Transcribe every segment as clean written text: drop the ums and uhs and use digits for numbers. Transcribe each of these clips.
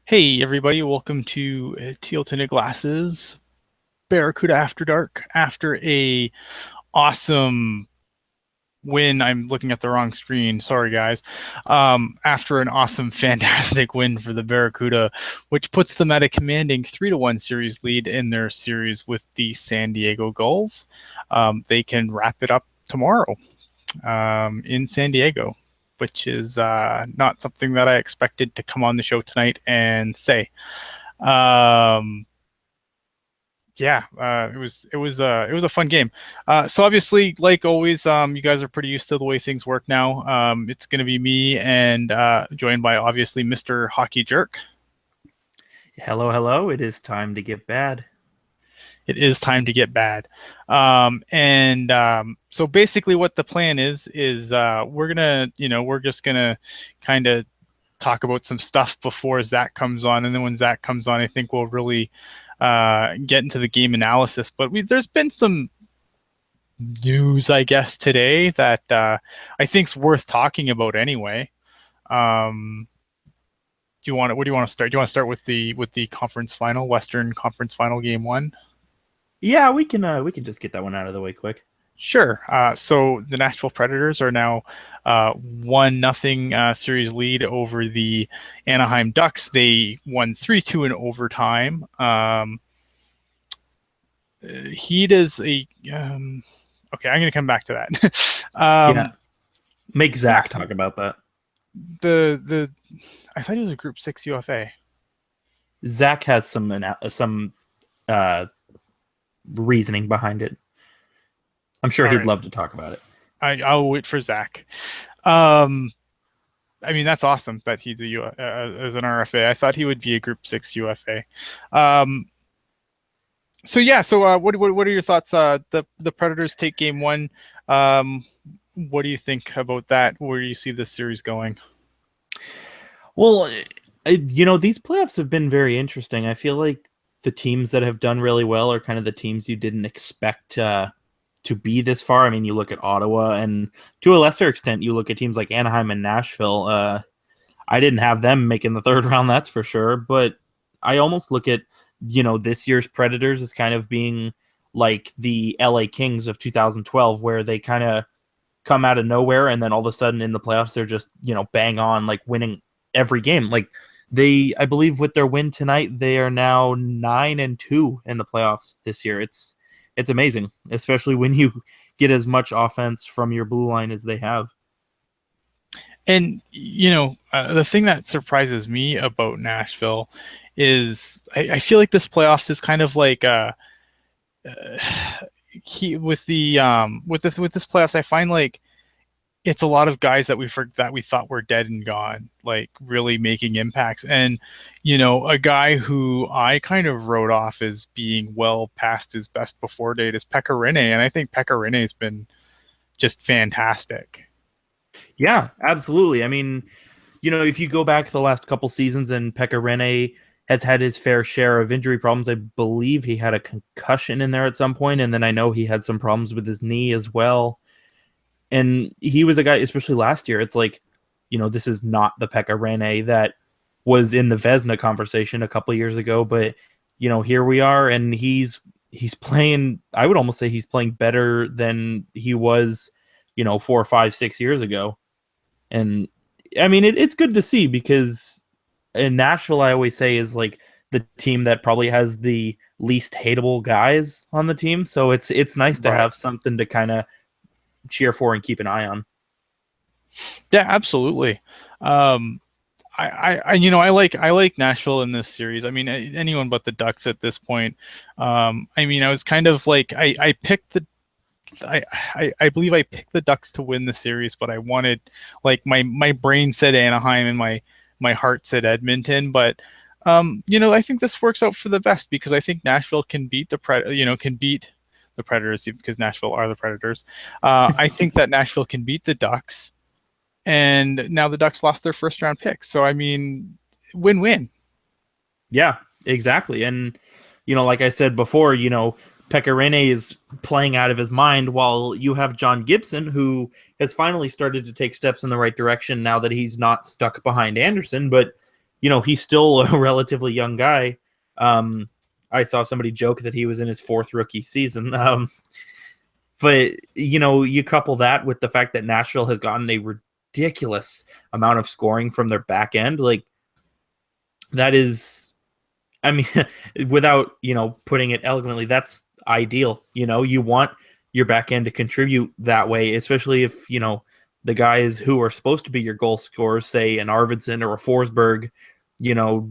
Hey everybody, welcome to Teal Tinted Glasses Barracuda After Dark. After a awesome win, I'm looking at the wrong screen. Sorry guys. After an awesome, fantastic win for the Barracuda, which puts them at a commanding 3-1 series lead in their series with the San Diego Gulls. They can wrap it up tomorrow in San Diego, which is not something that I expected to come on the show tonight and say. Um, yeah, it was a fun game. So obviously, like always, you guys are pretty used to the way things work now. It's going to be me and joined by obviously Mr. Hockey Jerk. Hello, hello. It is time to get bad. It is time to get bad. So basically, what the plan is we're just gonna kind of talk about some stuff before Zach comes on, and then when Zach comes on, I think we'll really get into the game analysis. But there's been some news, I guess, today that I think's worth talking about anyway. Um, do you want? What do you want to start? Do you want to start with the conference final, Western Conference Final, Game 1? Yeah, we can just get that one out of the way quick. Sure. So the Nashville Predators are now 1-0 series lead over the Anaheim Ducks. They won 3-2 in overtime. Heat is a okay. I'm going to come back to that. Yeah, make Zach talk about that. The I thought he was a Group 6 UFA. Zach has some reasoning behind it. I'm sure he'd love to talk about it. I'll wait for Zach. I mean, that's awesome that he's as an RFA. I thought he would be a Group 6 UFA. So what are your thoughts? The Predators take Game 1. What do you think about that? Where do you see this series going? Well, these playoffs have been very interesting. I feel like the teams that have done really well are kind of the teams you didn't expect to be this far. I mean, you look at Ottawa, and to a lesser extent, you look at teams like Anaheim and Nashville. I didn't have them making the third round, that's for sure. But I almost look at, this year's Predators as kind of being like the LA Kings of 2012, where they kind of come out of nowhere, and then all of a sudden in the playoffs, they're just, bang on, like winning every game. Like I believe with their win tonight, they are now 9-2 in the playoffs this year. It's amazing, especially when you get as much offense from your blue line as they have. And the thing that surprises me about Nashville is I feel like this playoffs is kind of like with this playoffs. I find like it's a lot of guys that we thought were dead and gone, like really making impacts. And a guy who I kind of wrote off as being well past his best before date is Pekka Rinne, and I think Pekka Rinne has been just fantastic. Yeah, absolutely. I mean, if you go back the last couple seasons, and Pekka Rinne has had his fair share of injury problems. I believe he had a concussion in there at some point, and then I know he had some problems with his knee as well. And he was a guy, especially last year, it's like, this is not the Pekka Rinne that was in the Vezina conversation a couple of years ago, but here we are, and he's playing. I would almost say he's playing better than he was, 4, 5, 6 years ago. And I mean, it's good to see, because in Nashville, I always say, is like the team that probably has the least hateable guys on the team. So it's nice to have something to kind of cheer for and keep an eye on. Yeah, absolutely. I like Nashville in this series. I mean, anyone but the Ducks at this point. I mean, I was kind of like I picked the. I believe I picked the Ducks to win the series, but I wanted, like, my brain said Anaheim and my heart said Edmonton. But I think this works out for the best, because I think Nashville can beat the Predators, because Nashville are the Predators. I think that Nashville can beat the Ducks, and now the Ducks lost their first round pick. So I mean, win-win. Yeah, exactly. And like I said before, Pekka Rinne is playing out of his mind, while you have John Gibson, who has finally started to take steps in the right direction now that he's not stuck behind Anderson. But he's still a relatively young guy. Um, I saw somebody joke that he was in his fourth rookie season. But you couple that with the fact that Nashville has gotten a ridiculous amount of scoring from their back end, like that is, I mean, without putting it eloquently, that's ideal. You want your back end to contribute that way, especially if the guys who are supposed to be your goal scorers, say an Arvidsson or a Forsberg, you know,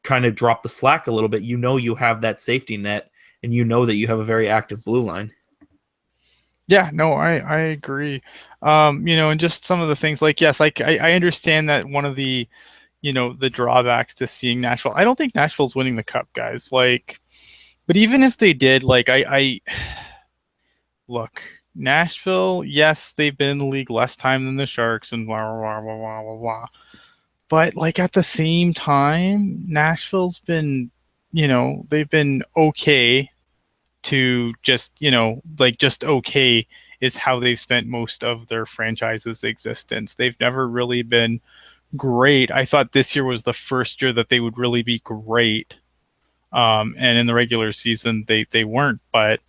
kind of drop the slack a little bit. You have that safety net, and that you have a very active blue line. Yeah, no, I agree. And just some of the things like, yes, I understand that one of the, the drawbacks to seeing Nashville. I don't think Nashville's winning the cup, guys. Like, but even if they did, like, I look, Nashville, yes, they've been in the league less time than the Sharks and blah blah blah blah blah blah. But like at the same time, Nashville's been, they've been okay to just, like just okay is how they've spent most of their franchise's existence. They've never really been great. I thought this year was the first year that they would really be great. And in the regular season, they weren't. But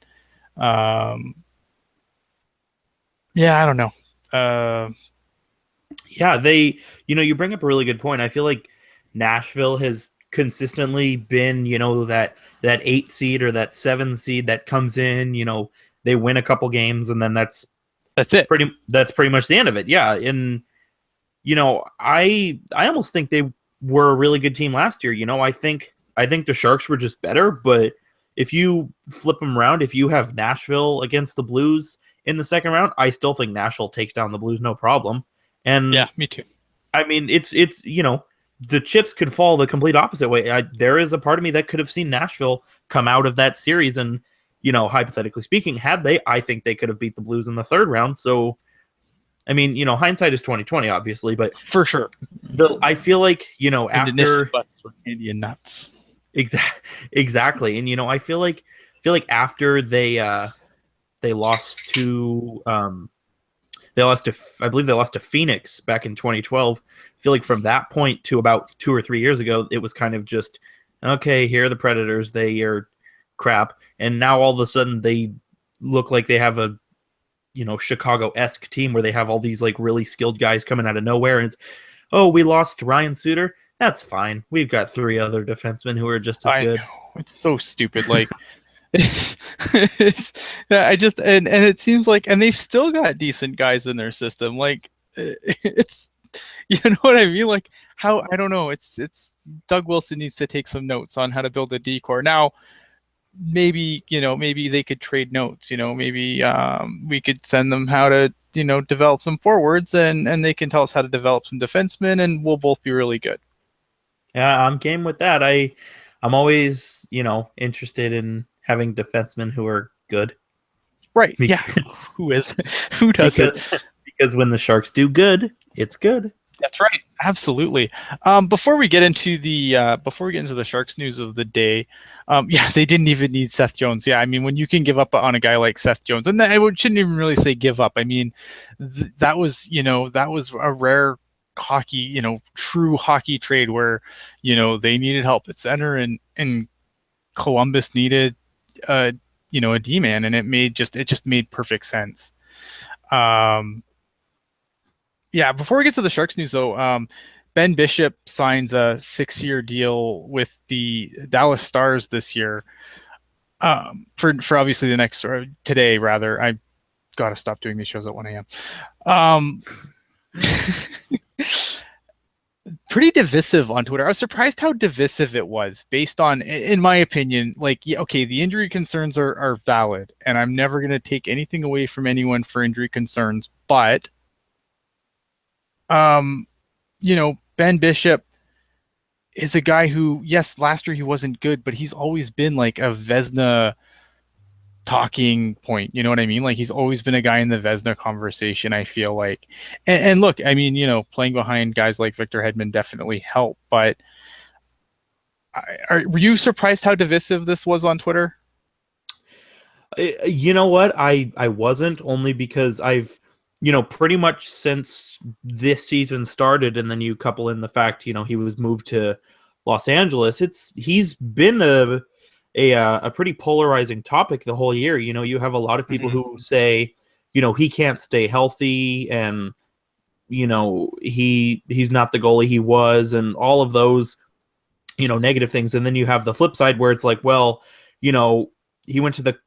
yeah, I don't know. Yeah, you bring up a really good point. I feel like Nashville has consistently been, that 8 seed or that 7 seed that comes in, they win a couple games and then that's it. That's pretty much the end of it. Yeah, and I almost think they were a really good team last year. I think the Sharks were just better, but if you flip them around, if you have Nashville against the Blues in the second round, I still think Nashville takes down the Blues no problem. And yeah, me too. I mean, it's the chips could fall the complete opposite way. There is a part of me that could have seen Nashville come out of that series, and hypothetically speaking, had they, I think they could have beat the Blues in the third round. So, I mean, hindsight is 2020, obviously, but for sure, I feel like after Canadian nuts. Exactly, and I feel like after they lost to I believe they lost to Phoenix back in 2012. I feel like from that point to about 2 or 3 years ago, it was kind of just, okay, here are the Predators. They are crap. And now all of a sudden they look like they have a, Chicago-esque team where they have all these like really skilled guys coming out of nowhere. And it's, oh, we lost Ryan Suter. That's fine. We've got 3 other defensemen who are just as good. Know. It's so stupid. Like, I just and it seems like, and they've still got decent guys in their system. Like, it's, what I mean. Like, how, I don't know. It's Doug Wilson needs to take some notes on how to build a decor. Now, maybe they could trade notes. Maybe we could send them how to develop some forwards, and they can tell us how to develop some defensemen, and we'll both be really good. Yeah, I'm game with that. I'm always interested in having defensemen who are good. Right. Yeah. Who does it? Because when the Sharks do good, it's good. That's right. Absolutely. Before we get into the Sharks news of the day, yeah, they didn't even need Seth Jones. Yeah, I mean, when you can give up on a guy like Seth Jones, and I shouldn't even really say give up. I mean, that was a rare hockey, true hockey trade where they needed help at center, and Columbus needed a D-man, and it just made perfect sense. Yeah, before we get to the Sharks news though, Ben Bishop signs a 6-year deal with the Dallas Stars this year. For obviously the next, or today rather. I gotta stop doing these shows at 1 a.m. Pretty divisive on Twitter. I was surprised how divisive it was, based on, in my opinion, like, yeah, okay, the injury concerns are valid, and I'm never going to take anything away from anyone for injury concerns, but, Ben Bishop is a guy who, yes, last year he wasn't good, but he's always been like a Vezina talking point. You know what I mean? Like, he's always been a guy in the Vezina conversation, I feel like. And look, I mean, playing behind guys like Victor Hedman definitely helped, but were you surprised how divisive this was on Twitter? You know what? I wasn't, only because I've pretty much since this season started, and then you couple in the fact, he was moved to Los Angeles. He's been a pretty polarizing topic the whole year. You have a lot of people Mhm. who say, he can't stay healthy, and he's not the goalie he was, and all of those negative things. And then you have the flip side where it's like, well, you know, he went to the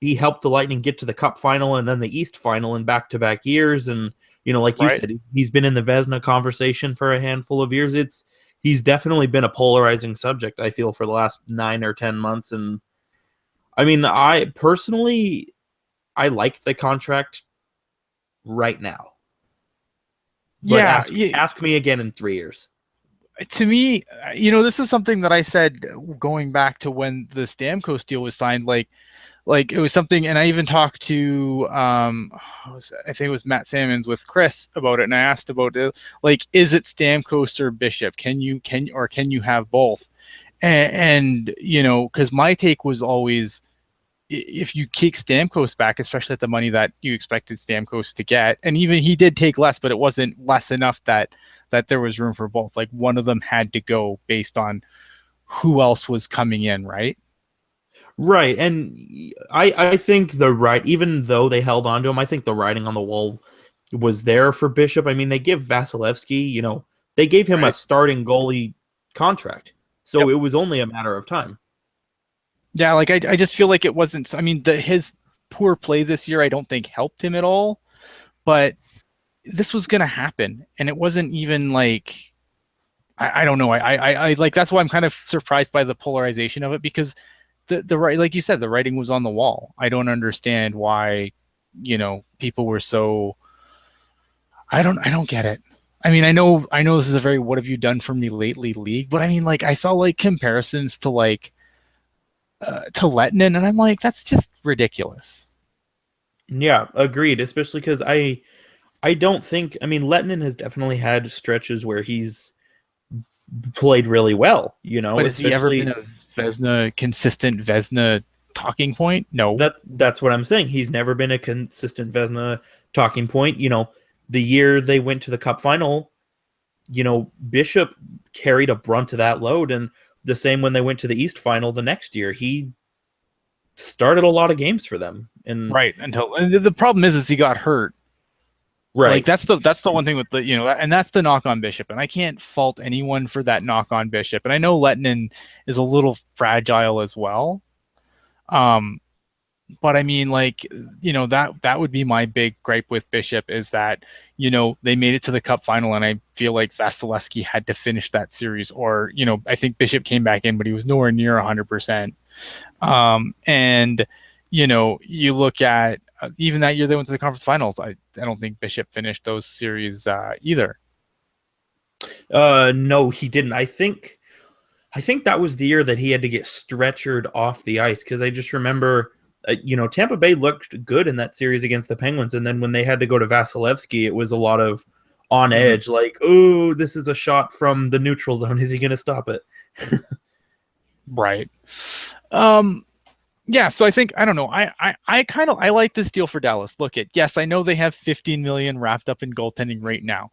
he helped the Lightning get to the Cup final and then the East final in back-to-back years. And like you Right. said, he's been in the Vezina conversation for a handful of years. He's definitely been a polarizing subject, I feel, for the last 9 or 10 months. And I mean, I personally, I like the contract right now, but Yeah, ask me again in 3 years. to me, this is something that I said going back to when the Stamkos deal was signed. Like it was something, and I even talked to I think it was Matt Salmons with Chris about it, and I asked about it, like, is it Stamkos or Bishop? Can you have both? And because my take was always, if you kick Stamkos back, especially at the money that you expected Stamkos to get, and even he did take less, but it wasn't less enough that there was room for both. Like one of them had to go based on who else was coming in, right? Right, and I think even though they held on to him, I think the writing on the wall was there for Bishop. I mean, they give Vasilevsky, they gave him a Right. starting goalie contract, so Yep. it was only a matter of time. Yeah, like I just feel like it wasn't. I mean, his poor play this year, I don't think helped him at all. But this was gonna happen, and it wasn't even like I don't know. I like that's why I'm kind of surprised by the polarization of it, because the right, like you said, the writing was on the wall. I don't understand why people were so. I don't get it. I mean, I know this is a very "what have you done for me lately" league, but I mean, like I saw like comparisons to to Lettinen, and I'm like, that's just ridiculous. Yeah, agreed. Especially because I don't think, I mean, Lettinen has definitely had stretches where he's played really well. But has he ever been Especially a consistent Vesna talking point? No. that's what I'm saying. He's never been a consistent Vezina talking point. The year they went to the Cup final, Bishop carried a brunt of that load, and the same when they went to the East final the next year. He started a lot of games for them, and Right. Until and the problem is he got hurt. Like right, that's the one thing with the and that's the knock on Bishop, and I can't fault anyone for that knock on Bishop. And I know Lettinen is a little fragile as well. Um, but I mean, like, that would be my big gripe with Bishop, is that they made it to the Cup final, and I feel like Vasilevsky had to finish that series, or I think Bishop came back in, but he was nowhere near 100%. And you look at even that year they went to the conference finals. I don't think Bishop finished those series either. no, he didn't. I think that was the year that he had to get stretchered off the ice, because I just remember, Tampa Bay looked good in that series against the Penguins, and then when they had to go to Vasilevsky, it was a lot of on Mm-hmm. edge, like, oh, this is a shot from the neutral zone. Is he going to stop it? Right. Um, yeah, so I think, I don't know. I kind of I like this deal for Dallas. Look, at yes, I know they have 15 million wrapped up in goaltending right now.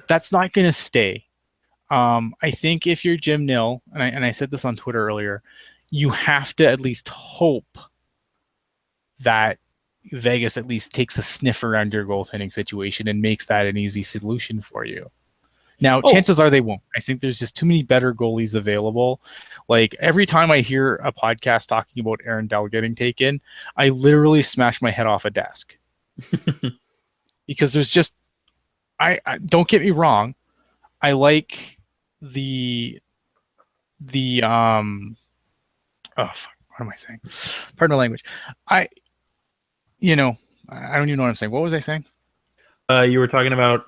That's not going to stay. I think if you're Jim Nill, and I said this on Twitter earlier, you have to at least hope that Vegas at least takes a sniff around your goaltending situation and makes that an easy solution for you. Now, Oh, chances are they won't. I think there's just too many better goalies available. Like every time I hear a podcast talking about Aaron Dell getting taken, I literally smash my head off a desk, because there's just I don't get me wrong. I like the the oh fuck, what am I saying? Pardon the language. I you know I don't even know what I'm saying. What was I saying? you were talking about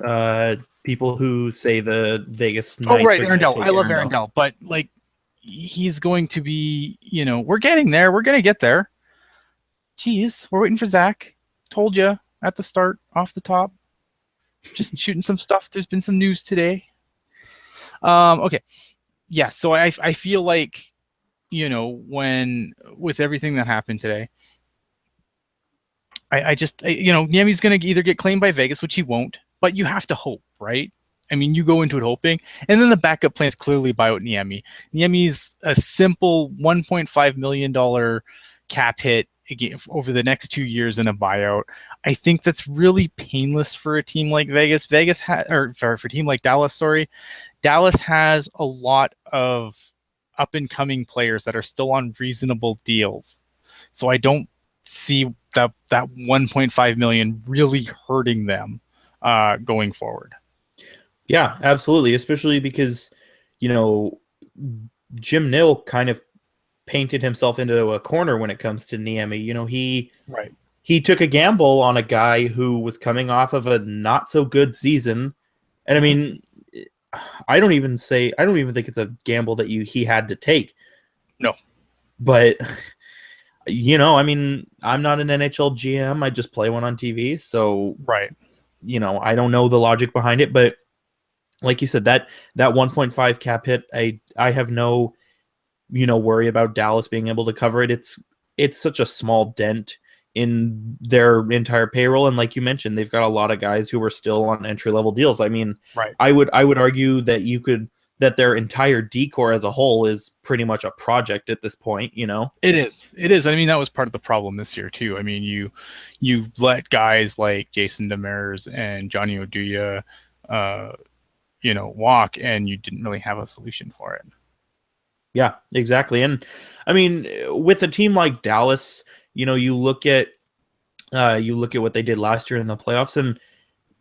people who say the Vegas Oh, Knights right, are going to Arundel. take I love Arundel. Arundel, but like he's going to be, we're getting there. We're gonna get there. Jeez, we're waiting for Zach. Told you at the start, off the top. Just shooting some stuff. There's been some news today. Okay. Yeah, so I feel like, when with everything that happened today, Niemi's going to either get claimed by Vegas, which he won't, but you have to hope, right? I mean, you go into it hoping, and then the backup plan is clearly buy out Niemi. Niemi's a simple $1.5 million cap hit over the next 2 years in a buyout. I think that's really painless for a team like Vegas. Or for a team like Dallas, sorry. Dallas has a lot of up and coming players that are still on reasonable deals. So I don't see that 1.5 million really hurting them going forward. Yeah, absolutely. Especially because, you know, Jim Nill kind of painted himself into a corner when it comes to Niemi. Right. He took a gamble on a guy who was coming off of a not so good season. And I mean, I don't even think it's a gamble that he had to take. No. But I mean, I'm not an NHL GM. I just play one on TV. So, right. I don't know the logic behind it, but like you said, that 1.5 cap hit, I have no, worry about Dallas being able to cover it. It's such a small dent in their entire payroll, and like you mentioned, they've got a lot of guys who are still on entry level deals. I mean, right. I would argue that their entire decor as a whole is pretty much a project at this point. It is. I mean, that was part of the problem this year too. I mean, you let guys like Jason Demers and Johnny Oduya walk, and you didn't really have a solution for it. Yeah, exactly. And I mean, with a team like Dallas, you look at what they did last year in the playoffs, and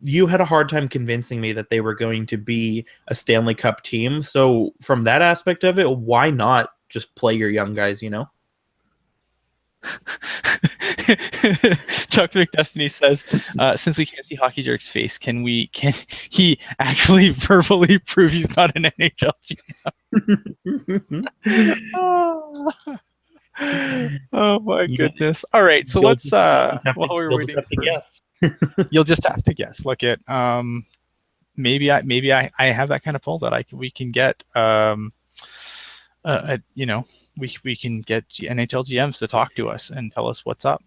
you had a hard time convincing me that they were going to be a Stanley Cup team. So from that aspect of it, why not just play your young guys, Chuck McDestiny says, since we can't see Hockey Jerk's face, can he actually verbally prove he's not an NHL GM? Oh my goodness. All right, so let's while we're waiting have to guess. You'll just have to guess. Look at maybe I have that kind of pull that we can get we can get NHL GMs to talk to us and tell us what's up.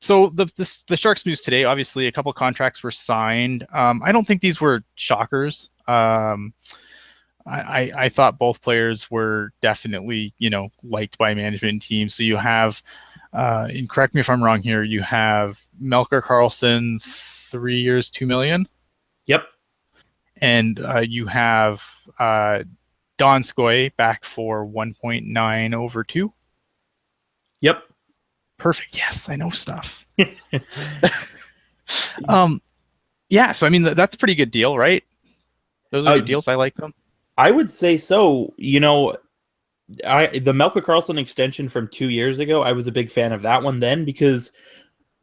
So the Sharks news today, obviously a couple contracts were signed. I don't think these were shockers. I thought both players were definitely, liked by management teams. So you have, and correct me if I'm wrong here, you have Melker Karlsson, 3 years, $2 million. Yep. And you have Donskoy back for 1.9 over 2. Yep. Perfect. Yes, I know stuff. Yeah, so I mean that's a pretty good deal, right? Those are good deals. I like them. I would say so. The Melker Karlsson extension from 2 years ago, I was a big fan of that one then because,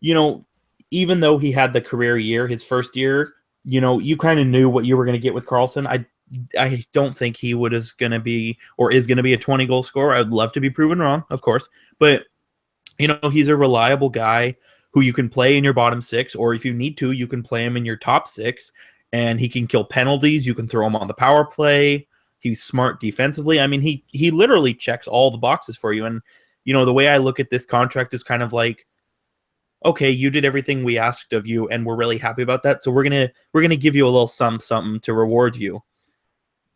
even though he had the career year, his first year, you kind of knew what you were going to get with Karlsson. I don't think he is going to be a 20-goal scorer. I'd love to be proven wrong, of course. But, he's a reliable guy who you can play in your bottom six, or if you need to, you can play him in your top six, and he can kill penalties. You can throw him on the power play. He's smart defensively. I mean, he literally checks all the boxes for you. And, the way I look at this contract is kind of like, okay, you did everything we asked of you, and we're really happy about that. So we're gonna give you a little something to reward you.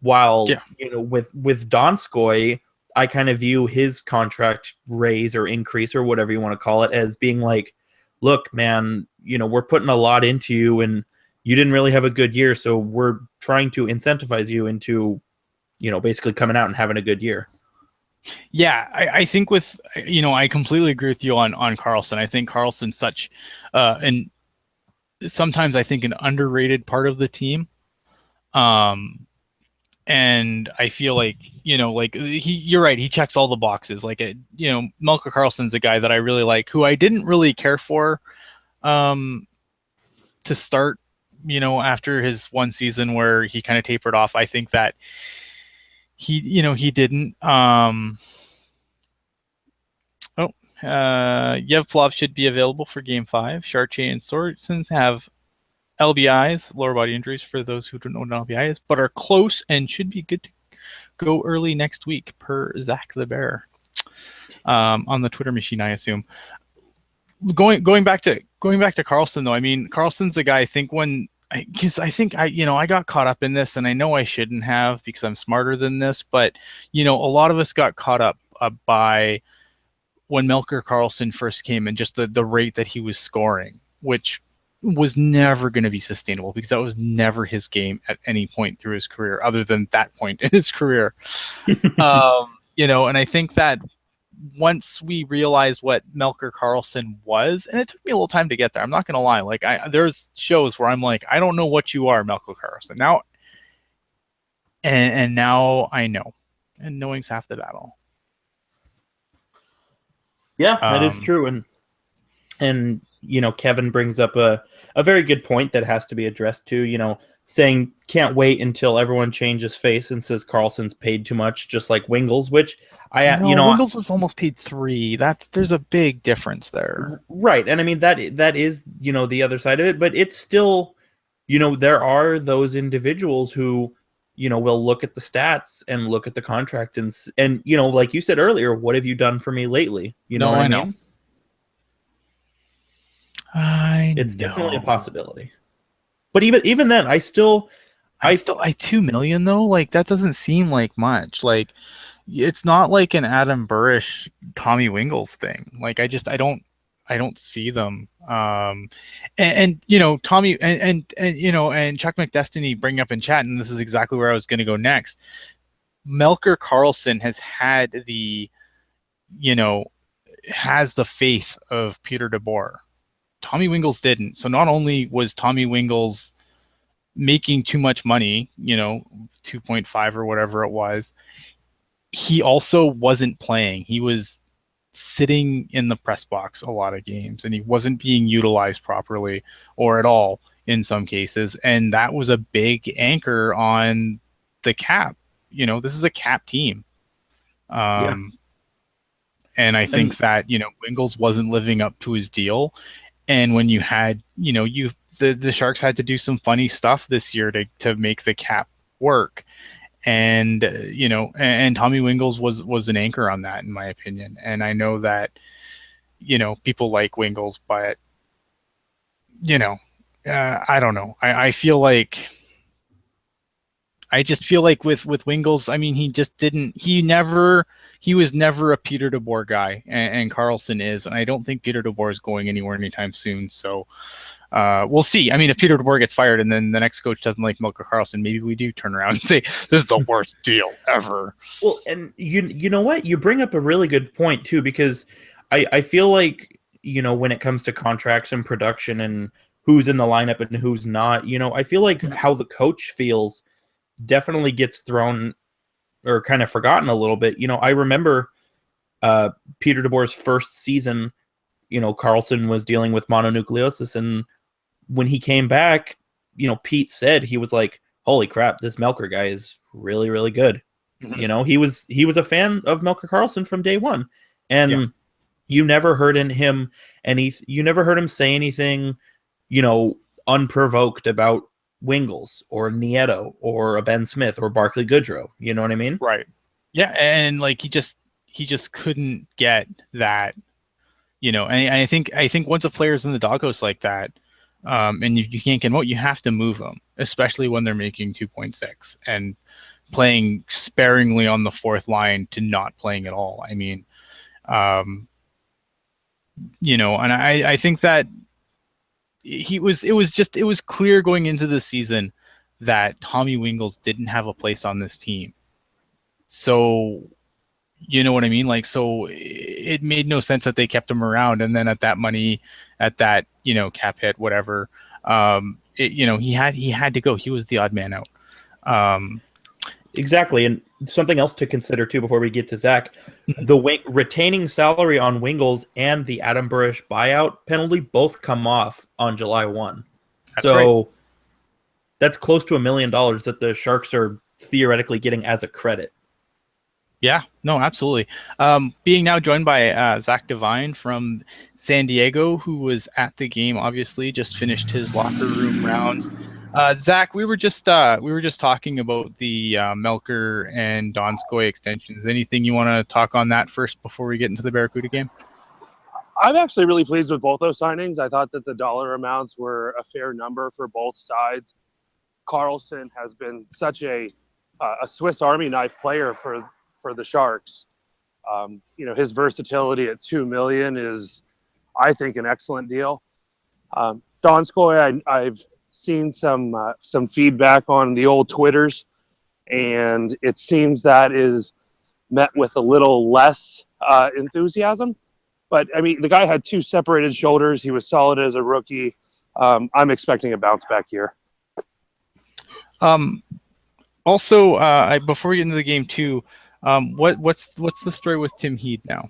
While with Donskoy, I kind of view his contract raise or increase or whatever you want to call it as being like, look, man, we're putting a lot into you, and you didn't really have a good year, so we're trying to incentivize you into, basically coming out and having a good year. Yeah, I think I completely agree with you on Karlsson. I think Karlsson's such, and sometimes I think an underrated part of the team. And I feel like, you're right. He checks all the boxes. Like, Melker Karlsson's a guy that I really like, who I didn't really care for, to start, after his one season where he kind of tapered off. I think that he didn't, Yevplov should be available for Game 5. Chartier and Sorensen have LBIs, lower body injuries, for those who don't know what an LBI is, but are close and should be good to go early next week, per Zach the Bear, on the Twitter machine, I assume. going back to Carlson though. I mean, Carlson's a guy. I think because I think I got caught up in this, and I know I shouldn't have because I'm smarter than this. But a lot of us got caught up by when Melker Carlson first came and just the rate that he was scoring, which was never going to be sustainable because that was never his game at any point through his career, other than that point in his career. And I think that once we realized what Melker Carlson was, and it took me a little time to get there. I'm not going to lie. Like there's shows where I'm like, I don't know what you are, Melker Carlson. Now, and now I know, and knowing's half the battle. Yeah, that is true. And Kevin brings up a very good point that has to be addressed too. Saying can't wait until everyone changes face and says Carlson's paid too much, just like Wingles, which Wingles was almost paid 3. There's a big difference there. Right. And I mean that is, the other side of it, but it's still, there are those individuals who, will look at the stats and look at the contract and like you said earlier, what have you done for me lately? You know what I mean? It's definitely a possibility. But even then, I 2 million though, like that doesn't seem like much. Like it's not like an Adam Burrish, Tommy Wingles thing. Like I don't see them. And Tommy and Chuck McDestiny bring up in chat, and this is exactly where I was going to go next. Melker Carlson has had has the faith of Peter DeBoer. Tommy Wingles didn't. So not only was Tommy Wingles making too much money, 2.5 or whatever it was, he also wasn't playing. He was sitting in the press box a lot of games, and he wasn't being utilized properly or at all in some cases. And that was a big anchor on the cap. This is a cap team. And I think that, Wingles wasn't living up to his deal. And when you had, the Sharks had to do some funny stuff this year to make the cap work. And, and Tommy Wingles was an anchor on that, in my opinion. And I know that, people like Wingles, but, I don't know. I feel like, with Wingles, I mean, he was never a Peter DeBoer guy, and Carlson is, and I don't think Peter DeBoer is going anywhere anytime soon. So we'll see. I mean, if Peter DeBoer gets fired and then the next coach doesn't like Melker Carlson, maybe we do turn around and say this is the worst deal ever. Well, and you know what? You bring up a really good point too, because I feel like, when it comes to contracts and production and who's in the lineup and who's not, I feel like how the coach feels definitely gets thrown or kind of forgotten a little bit. I remember Peter DeBoer's first season, Carlson was dealing with mononucleosis, and when he came back, Pete said, he was like, holy crap, this Melker guy is really, really good. Mm-hmm. He was a fan of Melker Carlson from day one. And you never heard him say anything, unprovoked about Wingles or Nieto or a Ben Smith or Barclay Goodrow. You know what I mean? Right. Yeah, and like he just couldn't get that, and I think once a player's in the doghouse like that, and you can't get them out, you have to move them, especially when they're making 2.6 and playing sparingly on the fourth line to not playing at all. I mean, and I think that it was clear going into the season that Tommy Wingles didn't have a place on this team. So, you know what I mean? Like, so it made no sense that they kept him around. And then at that money, at that, cap hit, whatever, he had to go. He was the odd man out. Exactly. And something else to consider too, before we get to Zach, the retaining salary on Wingles and the Adam Burrish buyout penalty both come off on July 1. So that's close to $1 million that the Sharks are theoretically getting as a credit. Yeah, no, absolutely. Being now joined by Zach Devine from San Diego, who was at the game, obviously just finished his locker room rounds. Zach, we were just talking about the Melker and Donskoy extensions. Anything you want to talk on that first before we get into the Barracuda game? I'm actually really pleased with both those signings. I thought that the dollar amounts were a fair number for both sides. Carlson has been such a Swiss Army knife player for the Sharks. His versatility at $2 million is, I think, an excellent deal. Donskoy, I've seen some feedback on the old Twitters, and it seems that is met with a little less enthusiasm. But I mean, the guy had 2 separated shoulders. He was solid as a rookie. I'm expecting a bounce back here. Also, before we get into the game too, what's the story with Tim Heed now?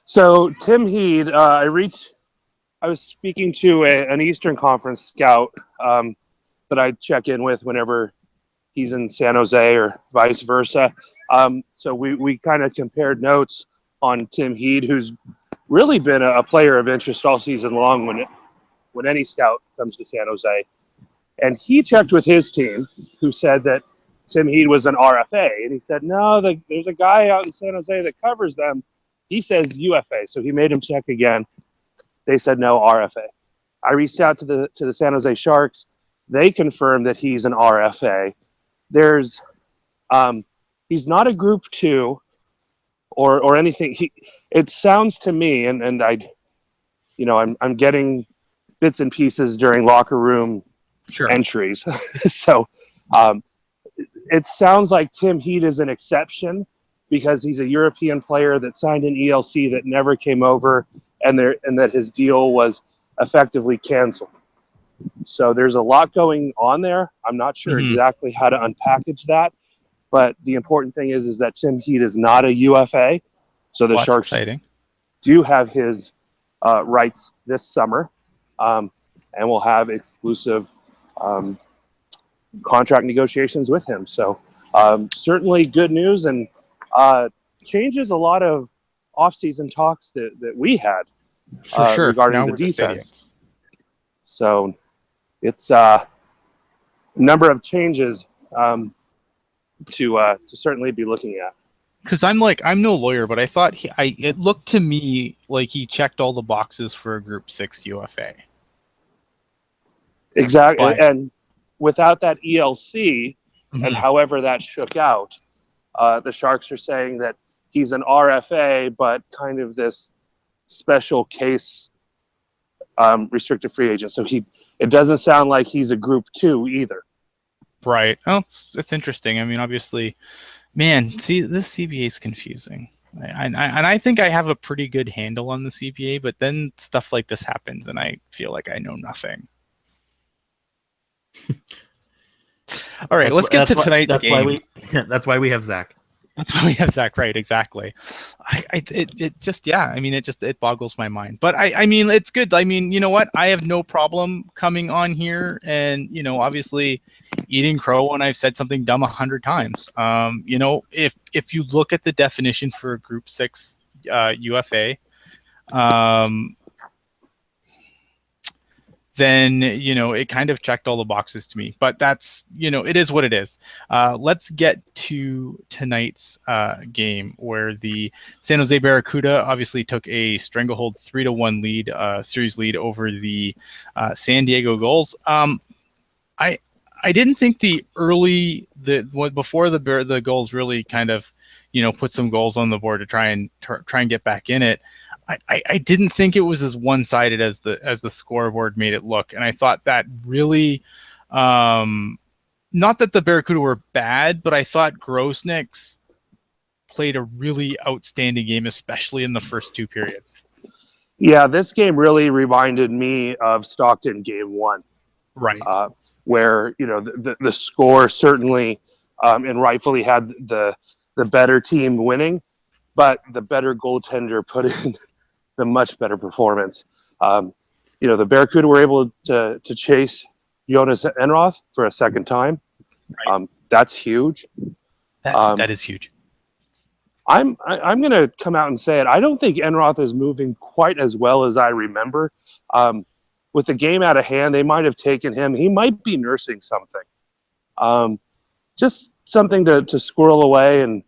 So Tim Heed, I was speaking to an Eastern Conference scout that I check in with whenever he's in San Jose or vice versa. So we kind of compared notes on Tim Heed, who's really been a player of interest all season long when any scout comes to San Jose. And he checked with his team, who said that Tim Heed was an RFA. And he said, no, there's a guy out in San Jose that covers them. He says UFA. So he made him check again. They said no, RFA. I reached out to the San Jose Sharks. They confirmed that he's an RFA. He's not a Group 2 or anything. It sounds to me, and I'm getting bits and pieces during locker room entries. So it sounds like Tim Heed is an exception because he's a European player that signed an ELC that never came over, and that his deal was effectively canceled. So there's a lot going on there. I'm not sure exactly how to unpackage that, but the important thing is that Tim Heed is not a UFA. So the Sharks do have his rights this summer, and will have exclusive contract negotiations with him. So certainly good news, and changes a lot of off-season talks that we had regarding now the defense. So it's a number of changes to certainly be looking at. Because I'm no lawyer, but I thought it looked to me like he checked all the boxes for a Group 6 UFA. Exactly, and without that ELC, and however that shook out, the Sharks are saying that he's an RFA, but kind of this special case restricted free agent. So it doesn't sound like he's a Group 2 either. Right. Oh, it's interesting. I mean, obviously, man, see, this CBA is confusing. And I think I have a pretty good handle on the CBA, but then stuff like this happens, and I feel like I know nothing. All right, let's get to tonight's game. That's why we have Zach. That's why we have Zach, right? Exactly. It boggles my mind. But I mean, it's good. I mean, you know what? I have no problem coming on here and, obviously eating crow when I've said something dumb 100 times. If you look at the definition for a Group 6 UFA, then, it kind of checked all the boxes to me. But that's, it is what it is. Let's get to tonight's game, where the San Jose Barracuda obviously took a stranglehold 3-1 lead, series lead over the San Diego Gulls. I didn't think before the Gulls really kind of, put some goals on the board to try and get back in it. I didn't think it was as one-sided as the scoreboard made it look, and I thought that really, not that the Barracuda were bad, but I thought Grosnick's played a really outstanding game, especially in the first 2 periods. Yeah, this game really reminded me of Stockton Game 1, right? Where the score certainly and rightfully had the better team winning, but the better goaltender put in the much better performance. The Barracuda were able to chase Jonas Enroth for a second time. Right. That's huge. That is huge. I'm going to come out and say it. I don't think Enroth is moving quite as well as I remember. With the game out of hand, they might have taken him. He might be nursing something. Just something to squirrel away. And,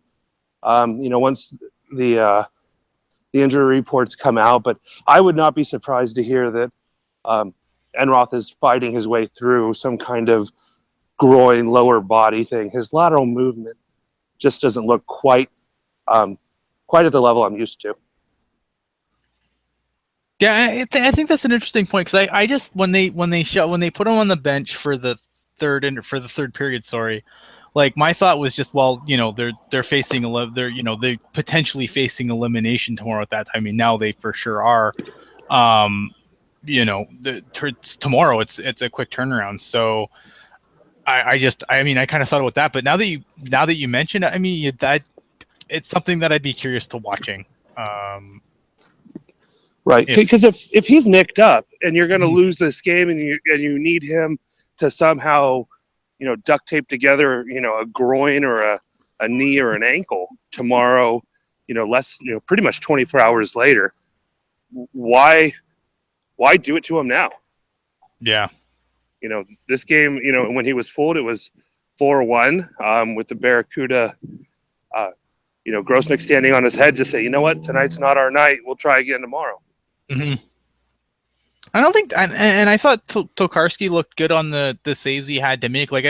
once the the injury reports come out, but I would not be surprised to hear that Enroth is fighting his way through some kind of groin, lower body thing. His lateral movement just doesn't look quite at the level I'm used to. Yeah, I think that's an interesting point, because I just when they put him on the bench for the third period, sorry, like my thought was just, well, they're facing they're potentially facing elimination tomorrow at that time. I mean, now they for sure are. Tomorrow it's a quick turnaround. So I kind of thought about that, but now that you mentioned it, I mean, that it's something that I'd be curious to watching. Right, because if he's nicked up and you're going to lose this game, and you need him to somehow, duct tape together, a groin or a knee or an ankle tomorrow, pretty much 24 hours later, why do it to him now? Yeah. This game, when he was fooled, it was 4-1 with the Barracuda, Grosnick standing on his head to say, you know what, tonight's not our night. We'll try again tomorrow. Mm-hmm. I don't think, and I thought Tokarski looked good on the saves he had to make. Like,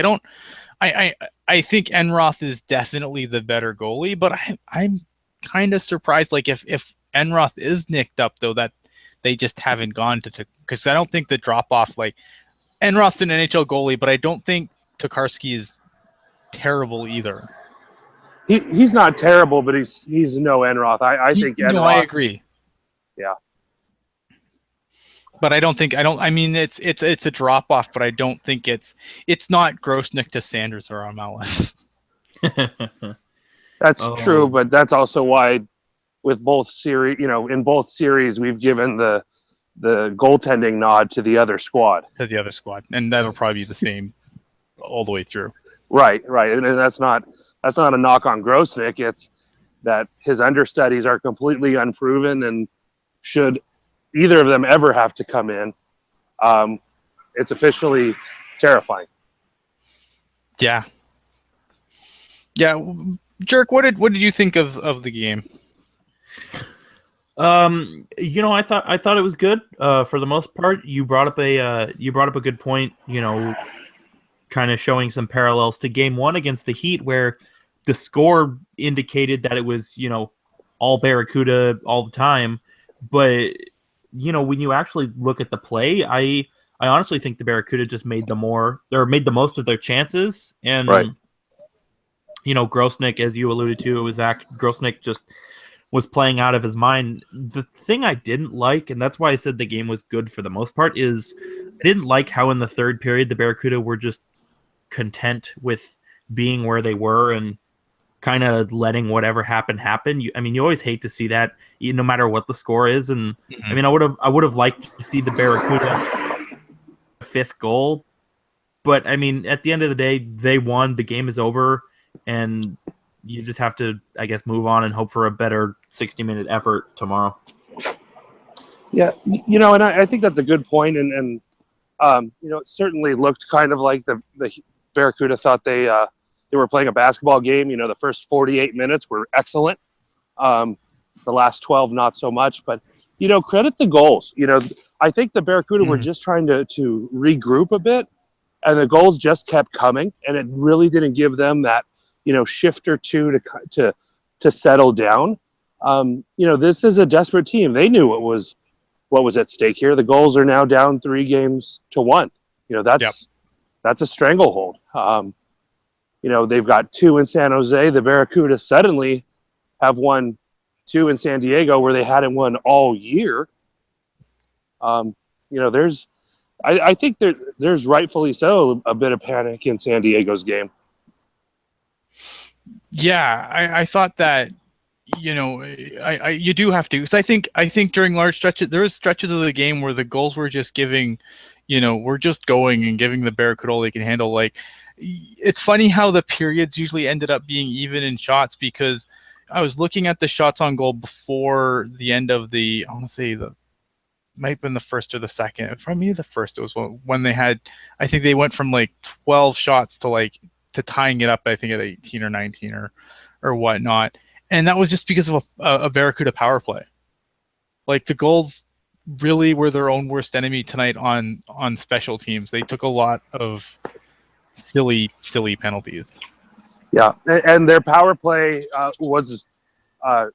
I think Enroth is definitely the better goalie, but I'm kind of surprised. Like, if Enroth is nicked up, though, that they just haven't gone to, because I don't think the drop off, like, Enroth's an NHL goalie, but I don't think Tokarski is terrible either. He's not terrible, but he's no Enroth. I think Enroth. No, I agree. Yeah. But I mean, it's a drop off, but I don't think it's not Grosnick to Sanders or Armalis. That's true, but that's also why with both series, in both series, we've given the goaltending nod to the other squad. And that'll probably be the same all the way through. Right, and that's not a knock on Grosnick. It's that his understudies are completely unproven, and should either of them ever have to come in, it's officially terrifying. Yeah. Jerk, what did you think of the game? I thought it was good. For the most part, you brought up a good point. Kind of showing some parallels to Game 1 against the Heat, where the score indicated that it was all Barracuda all the time, but when you actually look at the play, I honestly think the Barracuda just made the most of their chances, and right. Grosnick, as you alluded to, it was Zach Grosnick just was playing out of his mind. The thing I didn't like, and that's why I said the game was good for the most part, is I didn't like how in the third period the Barracuda were just content with being where they were and kind of letting whatever happen. You always hate to see that, no matter what the score is. And I mean, I would have liked to see the Barracuda fifth goal, but I mean, at the end of the day, they won. The game is over, and you just have to, I guess, move on and hope for a better 60-minute effort tomorrow. Yeah, and I think that's a good point, and it certainly looked kind of like the Barracuda thought they were playing a basketball game. The first 48 minutes were excellent. The last 12, not so much. But, credit the goals. I think the Barracuda were just trying to regroup a bit, and the goals just kept coming, and it really didn't give them that, shift or two to settle down. This is a desperate team. They knew what was at stake here. The Gulls are now down 3-1. That's a stranglehold. They've got 2 in San Jose. The Barracuda suddenly have won 2 in San Diego, where they hadn't won all year. I think there's rightfully so a bit of panic in San Diego's game. Yeah, I thought that, you do have to, because I think during large stretches, there was stretches of the game where the Gulls were just giving, we're just going and giving the Barracuda all they can handle. Like, it's funny how the periods usually ended up being even in shots, because I was looking at the shots on goal before the end of I want to say might have been the first or the second. For me, the first, it was when they had, I think they went from like 12 shots to tying it up, I think at 18 or 19 or whatnot. And that was just because of a Barracuda power play. Like the Gulls really were their own worst enemy tonight on special teams. They took a lot of silly penalties. Yeah, and their power play was uh,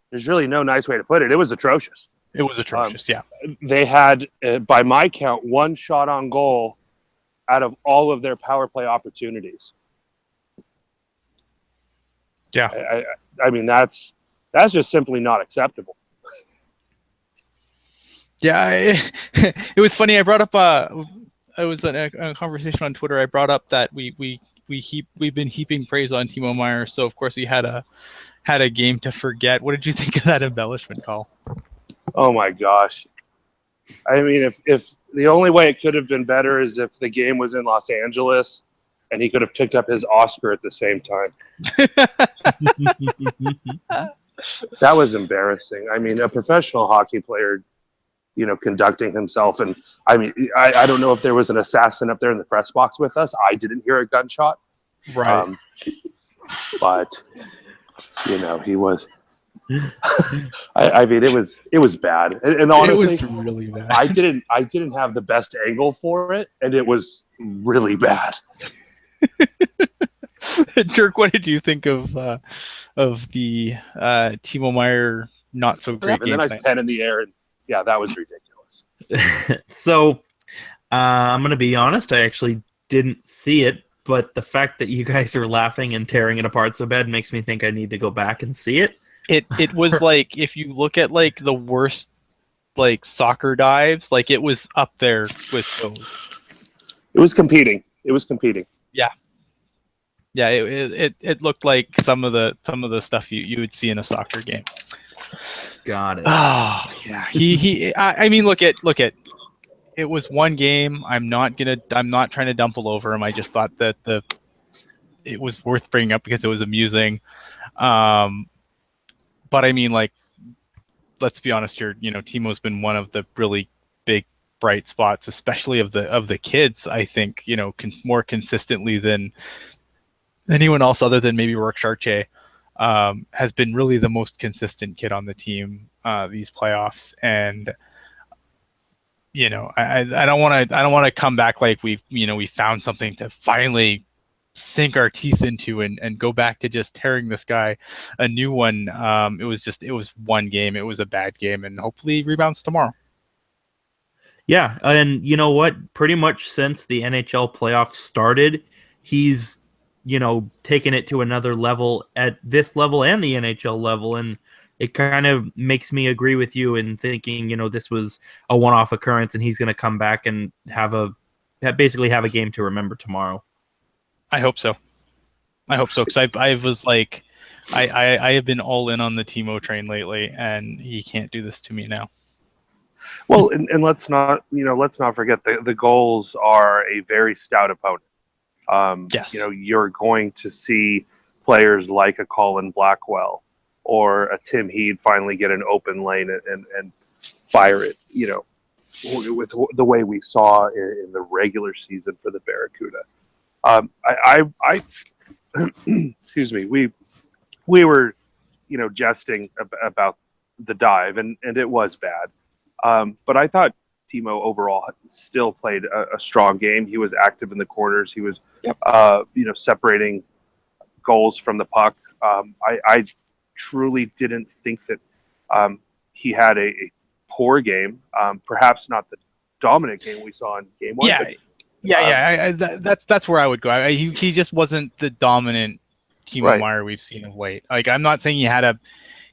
there's really no nice way to put it. It was atrocious. It was atrocious. Yeah, they had, by my count, one shot on goal out of all of their power play opportunities. Yeah. I mean, that's just simply not acceptable. Yeah, it was funny. I brought up I was in a conversation on Twitter. I brought up that we've been heaping praise on Timo Meier, so of course he had a game to forget. What did you think of that embellishment call? Oh my gosh! I mean, if the only way it could have been better is if the game was in Los Angeles and he could have picked up his Oscar at the same time. That was embarrassing. I mean, a professional hockey player, conducting himself. And I mean, I don't know if there was an assassin up there in the press box with us. I didn't hear a gunshot. Right. But, he was. I mean, it was bad. And honestly, it was really bad. I didn't have the best angle for it, and it was really bad. Dirk, what did you think of the Timo Meier not so great and then I was 10 in the air, and yeah, that was ridiculous. So I'm going to be honest, I actually didn't see it, but the fact that you guys are laughing and tearing it apart so bad makes me think I need to go back and see it. It was like, if you look at like the worst like soccer dives, like it was up there with those. It was competing. Yeah. Yeah, it looked like some of the stuff you would see in a soccer game. Got it. Oh yeah, I mean, look at it was one game. I'm not trying to dump all over him. I just thought that it was worth bringing up because it was amusing. But I mean, like, let's be honest here. Timo's been one of the really big bright spots, especially of the kids. I think more consistently than anyone else other than maybe Rourke Chartier, has been really the most consistent kid on the team these playoffs. And I don't want to come back like we found something to finally sink our teeth into and go back to just tearing this guy a new one. It was one game. It was a bad game, and hopefully he rebounds tomorrow. Yeah, and you know what? Pretty much since the NHL playoffs started, he's taken it to another level at this level and the NHL level, and it kind of makes me agree with you in thinking, this was a one-off occurrence, and he's going to come back and basically have a game to remember tomorrow. I hope so, because I was like, I have been all in on the Timo train lately, and he can't do this to me now. Well, and let's not forget the Gulls are a very stout opponent. Yes. You're going to see players like a Colin Blackwell or a Tim Heed finally get an open lane and fire it, with the way we saw in the regular season for the Barracuda. I excuse me, we were, jesting about the dive, and it was bad. But I thought Timo overall still played a strong game. He was active in the corners. He was, separating goals from the puck. I truly didn't think that he had a poor game. Perhaps not the dominant game we saw in game one. That's where I would go. He just wasn't the dominant Timo Meier we've seen of late. Like, I'm not saying he had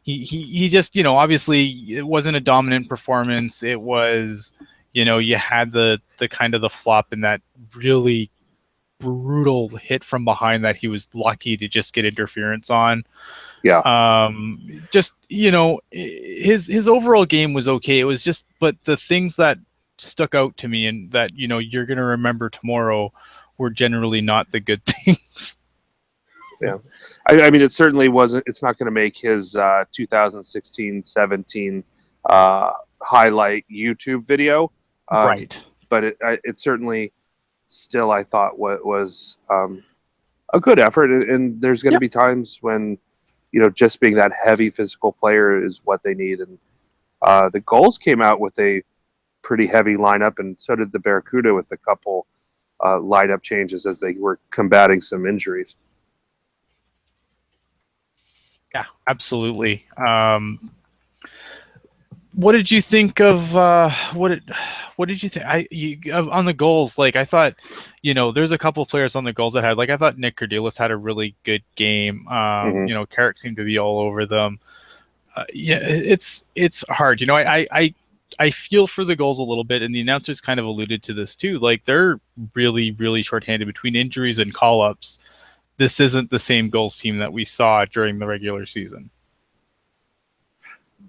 he just, obviously it wasn't a dominant performance. It was, you had the kind of the flop in that really brutal hit from behind that he was lucky to just get interference on. Yeah. Just, his overall game was okay. It was just, but the things that stuck out to me and that, you're going to remember tomorrow were generally not the good things. Yeah. I mean, it certainly wasn't, it's not going to make his 2016-17 highlight YouTube video. Right. But it certainly still, I thought, was a good effort. And there's going to be times when, just being that heavy physical player is what they need. And the Gulls came out with a pretty heavy lineup, and so did the Barracuda with a couple lineup changes as they were combating some injuries. Yeah, absolutely. What did you think of what did you think on the Gulls? Like, I thought, there's a couple players on the Gulls that had, like, I thought Nick Cordelis had a really good game. Carrick seemed to be all over them. Yeah, it's hard. I feel for the Gulls a little bit, and the announcers kind of alluded to this too. Like, they're really, really shorthanded between injuries and call-ups. This isn't the same Gulls team that we saw during the regular season.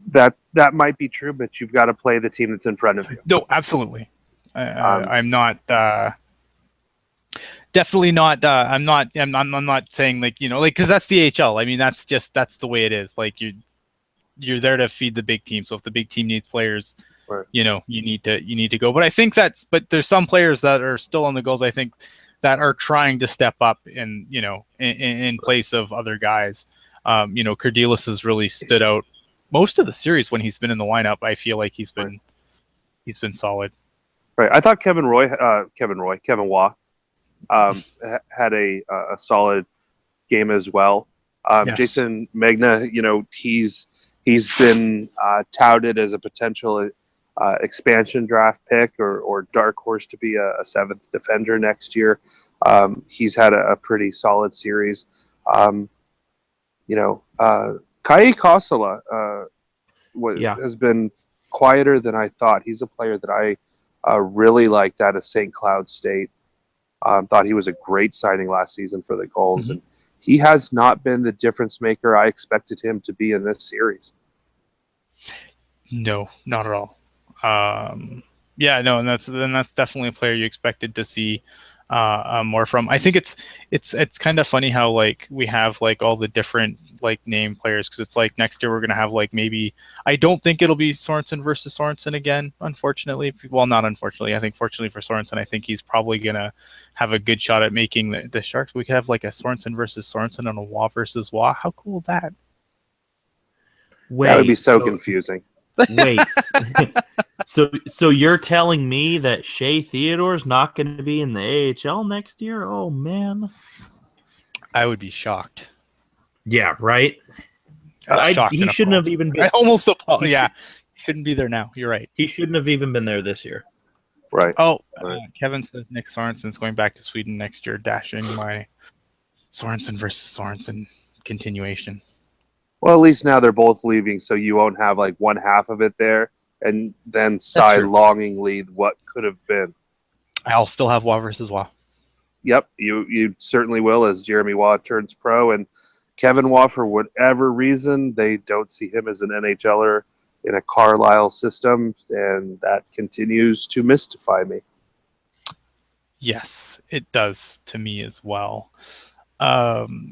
That might be true, but you've got to play the team that's in front of you. No, absolutely. I'm not definitely not. I'm not saying because that's the AHL. I mean, that's the way it is. Like, you're there to feed the big team. So if the big team needs players, right, you need to go. But I think but there's some players that are still on the Gulls, I think, that are trying to step up in place of other guys. Cordelis has really stood out most of the series when he's been in the lineup. I feel like he's been solid. Right. I thought Kevin Waugh had a solid game as well. Yes. Jason Magna, he's been touted as a potential expansion draft pick or dark horse to be a seventh defender next year. He's had a pretty solid series. Kai Kosala has been quieter than I thought. He's a player that I really liked out of St. Cloud State. Thought he was a great signing last season for the Gulls, and he has not been the difference maker I expected him to be in this series. No, not at all. And that's definitely a player you expected to see more from. I think it's kind of funny how, like, we have, like, all the different, like, name players, because it's like next year we're gonna have, like, maybe, I don't think it'll be Sorensen versus Sorensen again, unfortunately. Well, not unfortunately. I think fortunately for Sorensen, I think he's probably gonna have a good shot at making the Sharks. We could have, like, a Sorensen versus Sorensen and a Waugh versus Waugh. How cool is that? That would be so confusing. Wait, so you're telling me that Shea Theodore's not going to be in the AHL next year? Oh, man. I would be shocked. Yeah, right? He shouldn't have even been. I almost apologize. Yeah, he shouldn't be there now. You're right. He shouldn't have even been there this year. Right. Oh, Kevin says Nick Sorensen's going back to Sweden next year, dashing my Sorensen versus Sorensen continuation. Well, at least now they're both leaving, so you won't have, like, one half of it there, and then sigh longingly what could have been. I'll still have Waugh versus Waugh. Yep, you certainly will, as Jeremy Waugh turns pro, and Kevin Waugh, for whatever reason, they don't see him as an NHLer in a Carlisle system, and that continues to mystify me. Yes, it does to me as well.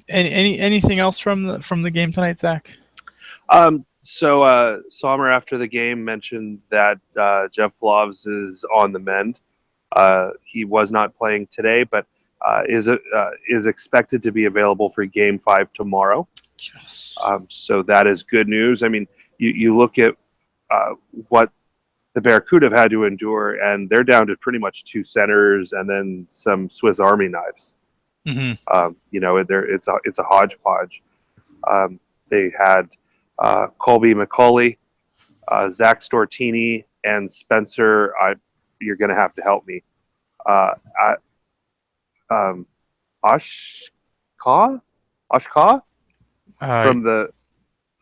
Anything else from the game tonight, Zach? So Sommer after the game mentioned that Jeff Blovs is on the mend. He was not playing today, but is expected to be available for Game 5 tomorrow. Yes. So that is good news. I mean, you look at what the Barracuda have had to endure, and they're down to pretty much two centers and then some Swiss Army knives. Mm-hmm. It's a hodgepodge. They had Colby McCauley, Zach Stortini, and Spencer. You're going to have to help me. Oshka from the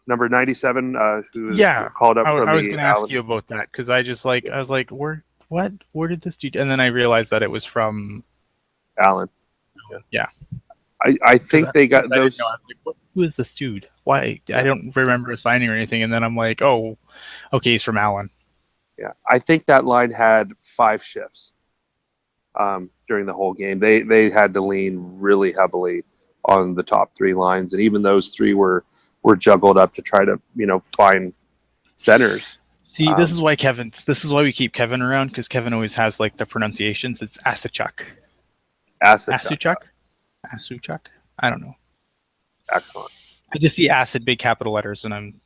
number 97, who was called up from the. I was going to ask you about that, because I was like, where did this dude? And then I realized that it was from Allen. Yeah. I think they got those. Who is this dude? Why? I don't remember a signing or anything. And then I'm like, oh, okay, he's from Allen. Yeah, I think that line had 5 shifts during the whole game. They had to lean really heavily on the top 3 lines, and even those 3 were juggled up to try to find centers. See, this is why we keep Kevin around, because Kevin always has, like, the pronunciations. It's Asuchuk. Asuchuk. I don't know. Excellent. I just see acid big capital letters, and I'm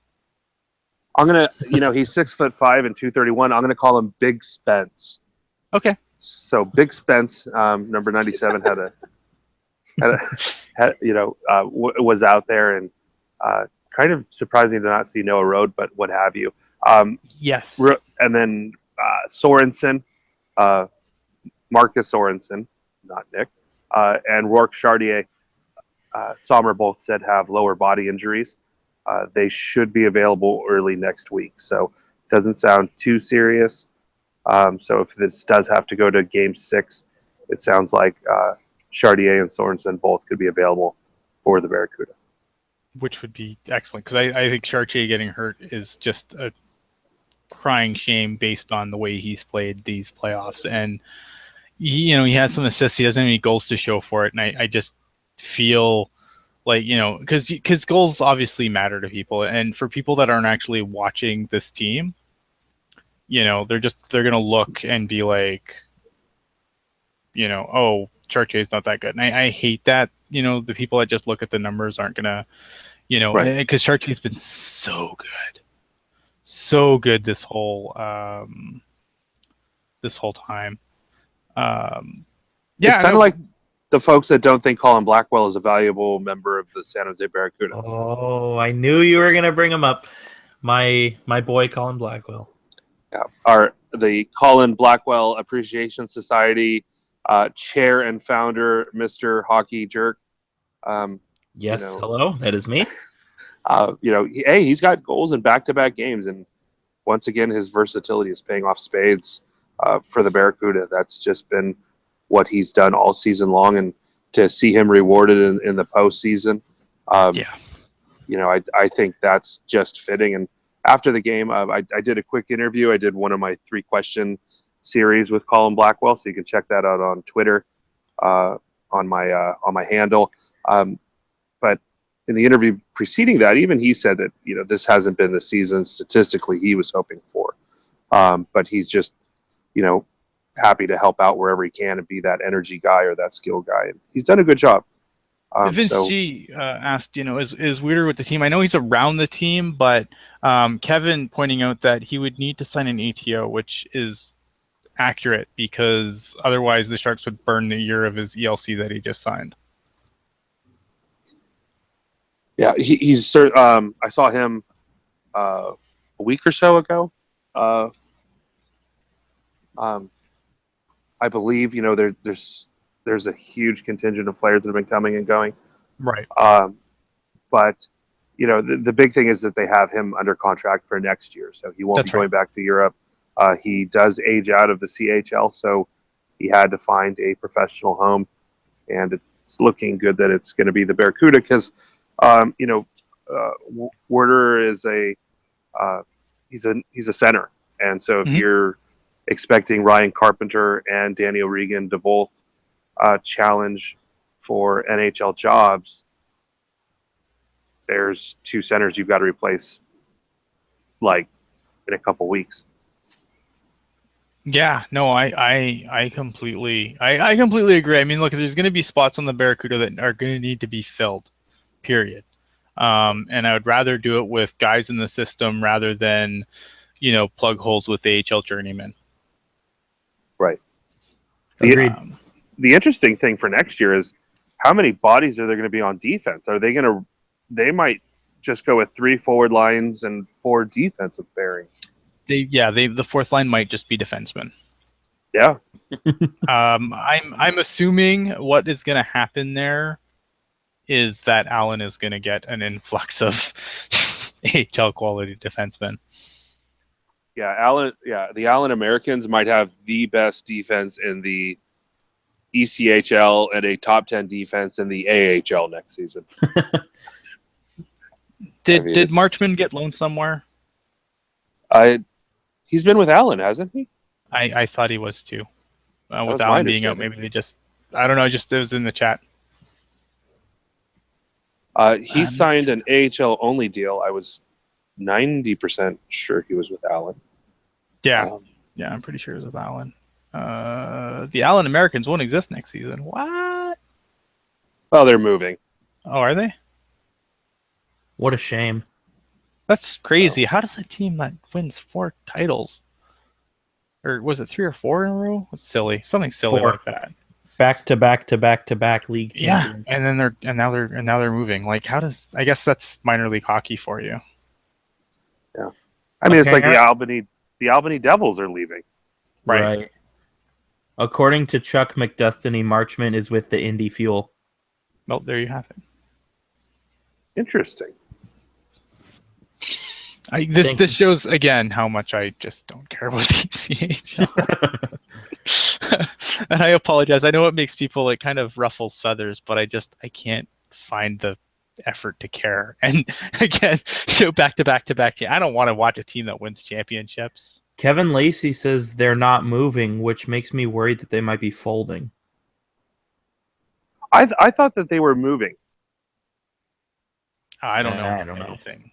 gonna, he's 6'5" and 231. I'm gonna call him Big Spence. okay. So Big Spence, number 97, was out there, and kind of surprising to not see Noah Road, but what have you. Yes. And then Sorensen, Marcus Sorensen, not Nick, and Rourke Chartier. Sommer both said have lower body injuries. They should be available early next week, so doesn't sound too serious. So if this does have to go to Game 6, it sounds like Chartier and Sorensen both could be available for the Barracuda. Which would be excellent, because I think Chartier getting hurt is just a crying shame based on the way he's played these playoffs. And, he has some assists. He doesn't have any goals to show for it. And I just feel like, because goals obviously matter to people. And for people that aren't actually watching this team, they're going to look and be like, oh, Chartier's not that good. And I hate that, the people that just look at the numbers aren't going to, because Chartier's been so good this whole time. It's kind of like the folks that don't think Colin Blackwell is a valuable member of the San Jose Barracuda. Oh, I knew you were going to bring him up. My boy, Colin Blackwell. Yeah. The Colin Blackwell Appreciation Society chair and founder, Mr. Hockey Jerk. Yes, hello, that is me. Hey, he's got goals in back-to-back games, and once again, his versatility is paying off spades for the Barracuda. That's just been what he's done all season long, and to see him rewarded in the postseason, I think that's just fitting. And after the game, I did a quick interview. I did one of my 3-question series with Colin Blackwell, so you can check that out on Twitter on my handle. But in the interview preceding that, even he said that this hasn't been the season statistically he was hoping for, but he's just happy to help out wherever he can and be that energy guy or that skill guy, and he's done a good job. Vince G asked, is Weirder with the team? I know he's around the team, but Kevin pointing out that he would need to sign an ATO, which is accurate, because otherwise the Sharks would burn the year of his ELC that he just signed. Yeah, he's. I saw him a week or so ago. I believe there's a huge contingent of players that have been coming and going. Right. But the big thing is that they have him under contract for next year, so he won't be going back to Europe. He does age out of the CHL, so he had to find a professional home, and it's looking good that it's going to be the Barracuda, because Werder is he's a center, and so if you're expecting Ryan Carpenter and Daniel Regan to both challenge for NHL jobs, there's 2 centers you've got to replace like in a couple weeks. Yeah, no, I completely agree. I mean, look, there's going to be spots on the Barracuda that are going to need to be filled, period. And I would rather do it with guys in the system rather than, plug holes with AHL journeymen. Right. Agreed. The interesting thing for next year is how many bodies are there going to be on defense? They might just go with 3 forward lines and 4 defensive pairing. The fourth line might just be defensemen. Yeah. I'm assuming what is going to happen there is that Allen is going to get an influx of AHL quality defensemen. Yeah, the Allen Americans might have the best defense in the ECHL and a top 10 defense in the AHL next season. Did Marchman get loaned somewhere? He's been with Allen, hasn't he? I thought he was too. With Allen being out, maybe they just, I don't know, just it was in the chat. He signed an AHL only deal. I was 90% sure he was with Allen. Yeah, I'm pretty sure it was with Allen. The Allen Americans won't exist next season. What? Well, they're moving. Oh, are they? What a shame. That's crazy. So, how does a team that wins 4 titles, or was it 3 or 4 in a row? It's silly. Something silly 4. like that. Back to back to back to back league champions. Yeah, and then now they're moving. Like, how does, I guess that's minor league hockey for you. Yeah, I mean, it's like the Albany Devils are leaving. Right. According to Chuck McDustiny, Marchment is with the Indy Fuel. Well, there you have it. Interesting. This shows again how much I just don't care about the ECHL. And I apologize. I know it makes people, it kind of ruffles feathers, but I can't find the effort to care. And again, back to back. I don't want to watch a team that wins championships. Kevin Lacey says they're not moving, which makes me worried that they might be folding. I thought that they were moving. I don't know anything.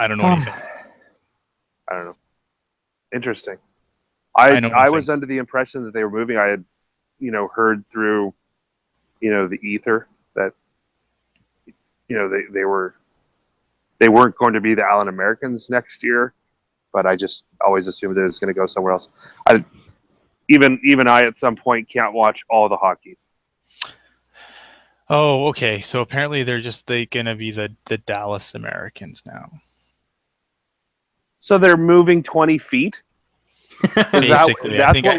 I don't know anything. I don't know. Interesting. I was under the impression that they were moving. I had, heard through, the ether that, they weren't going to be the Allen Americans next year, but I just always assumed that it was going to go somewhere else. Even I at some point can't watch all the hockey. Oh, okay. So apparently they're going to be the Dallas Americans now. So they're moving 20 feet? That's what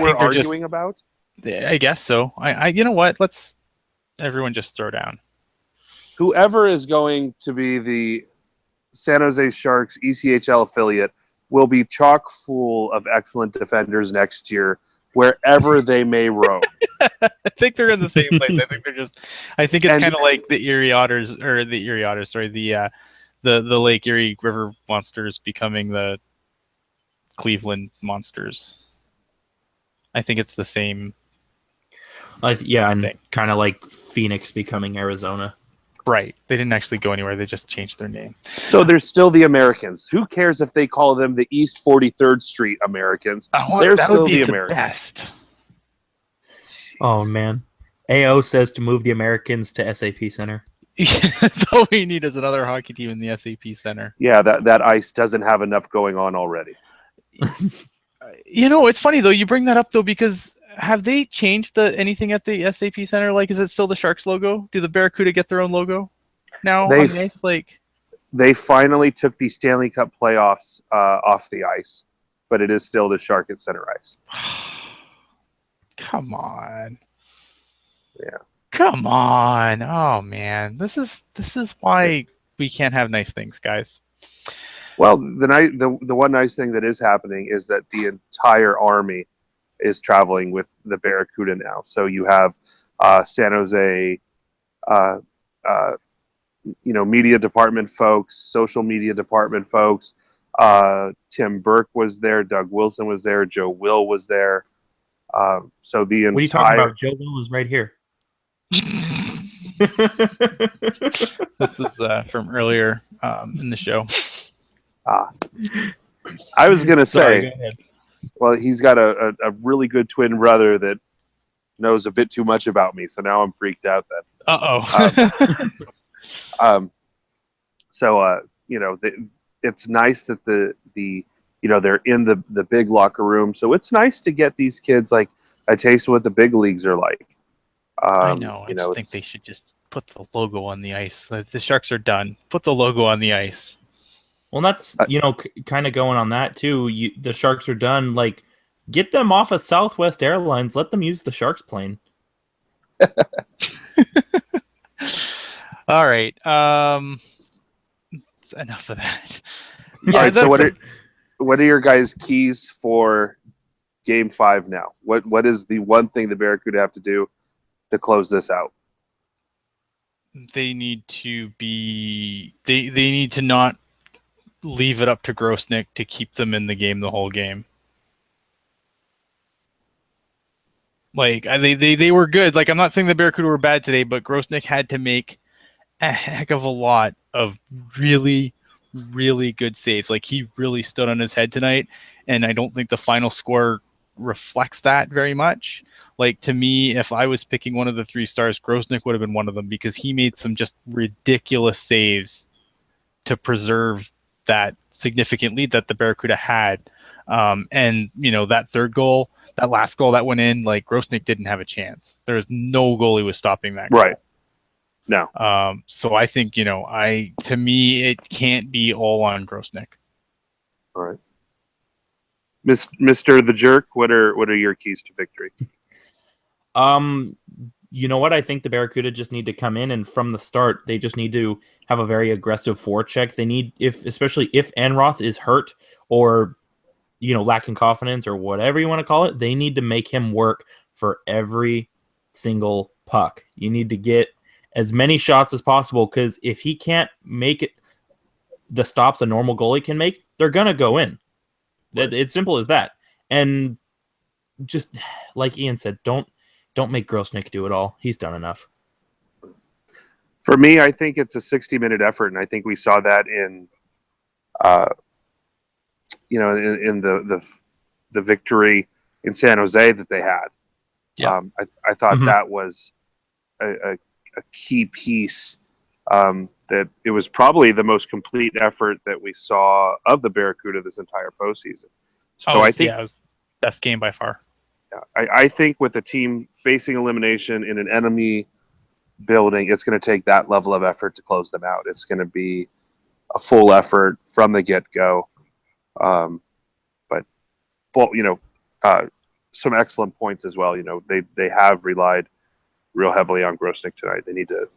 we're arguing about? I guess so. You know what? Let's everyone just throw down. Whoever is going to be the San Jose Sharks ECHL affiliate will be chock full of excellent defenders next year, wherever they may roam. I think they're in the same place. I think it's kind of like the Erie Otters, the Lake Erie River Monsters becoming the Cleveland Monsters. I think it's the same. And kind of like Phoenix becoming Arizona. Right. They didn't actually go anywhere. They just changed their name. So they're still the Americans. Who cares if they call them the East 43rd Street Americans? They're still the Americans. Best. Oh, man. AO says to move the Americans to SAP Center. That's all we need is another hockey team in the SAP Center. Yeah, that ice doesn't have enough going on already. It's funny, though. You bring that up, though, because have they changed anything at the SAP Center? Like, is it still the Sharks logo? Do the Barracuda get their own logo now on the ice? They finally took the Stanley Cup playoffs off the ice, but it is still the Shark at center ice. Come on. Yeah. Come on. Oh, man. This is why we can't have nice things, guys. Well, the one nice thing that is happening is that the entire Army is traveling with the Barracuda now. So you have San Jose, media department folks, social media department folks. Tim Burke was there. Doug Wilson was there. Joe Will was there. So the entire... What are you talking about? Joe Will is right here. This is from earlier in the show. I was going to say... Sorry, go ahead. Well, he's got a really good twin brother that knows a bit too much about me, so now I'm freaked out. It's nice that they're in the big locker room, so it's nice to get these kids like a taste of what the big leagues are like. I know. I just think they should just put the logo on the ice. The Sharks are done. Put the logo on the ice. Well, that's, kind of going on that, too. The Sharks are done. Like, get them off of Southwest Airlines. Let them use the Sharks plane. All right. It's enough of that. Yeah, all right, so what are your guys' keys for Game 5 now? What is the one thing the Barracuda have to do to close this out? They need to be... They need to not leave it up to Grosnick to keep them in the game the whole game. Like, they were good. Like, I'm not saying the Barracuda were bad today, but Grosnick had to make a heck of a lot of really, really good saves. Like, he really stood on his head tonight, and I don't think the final score reflects that very much. Like, to me, if I was picking one of the 3 stars, Grosnick would have been one of them, because he made some just ridiculous saves to preserve that significant lead that the Barracuda had. And, that third goal, that last goal that went in, like, Grosnick didn't have a chance. There's no goalie was stopping that goal. Right. No. So I think, to me, it can't be all on Grosnick. All right. Mr. the Jerk, what are your keys to victory? You know what? I think the Barracuda just need to come in, and from the start, they just need to have a very aggressive forecheck. They need, especially if Enroth is hurt or, lacking confidence or whatever you want to call it, they need to make him work for every single puck. You need to get as many shots as possible, because if he can't make it the stops a normal goalie can make, they're going to go in. It's simple as that. And just like Ian said, don't make Grosnick do it all. He's done enough. For me, I think it's a 60-minute effort, and I think we saw that in the victory in San Jose that they had. Yeah. I thought that was a key piece. That it was probably the most complete effort that we saw of the Barracuda this entire postseason. So I think it was best game by far. Yeah, I think with the team facing elimination in an enemy building, it's going to take that level of effort to close them out. It's going to be a full effort from the get-go. But some excellent points as well. They have relied real heavily on Grosnick tonight. They need to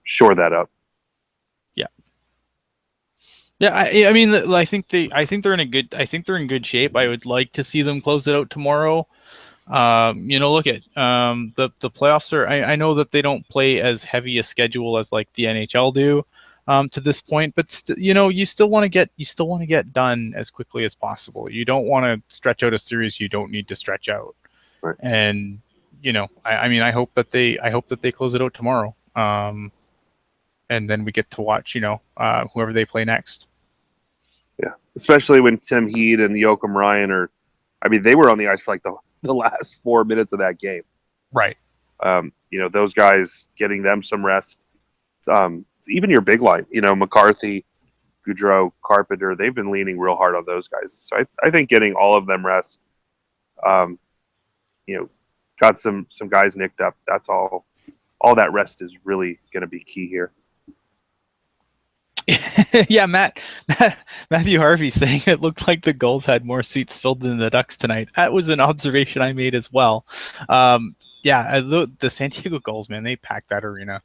shore that up. Yeah, I mean, I think they're in good shape. I would like to see them close it out tomorrow. Look at the playoffs are. I know that they don't play as heavy a schedule as like the NHL do to this point, but you still want to get done as quickly as possible. You don't want to stretch out a series you don't need to stretch out. Right. And I hope that they close it out tomorrow. And then we get to watch whoever they play next. Yeah, especially when Tim Heed and Joachim Ryan they were on the ice for like the last 4 minutes of that game. Right. Those guys, getting them some rest. Even your big line, McCarthy, Goudreau, Carpenter, they've been leaning real hard on those guys. So I think getting all of them rest, got some guys nicked up. That's all that rest is really going to be key here. Yeah, Matthew Harvey saying it looked like the Gulls had more seats filled than the Ducks tonight. That was an observation I made as well. The San Diego Gulls, man, they packed that arena.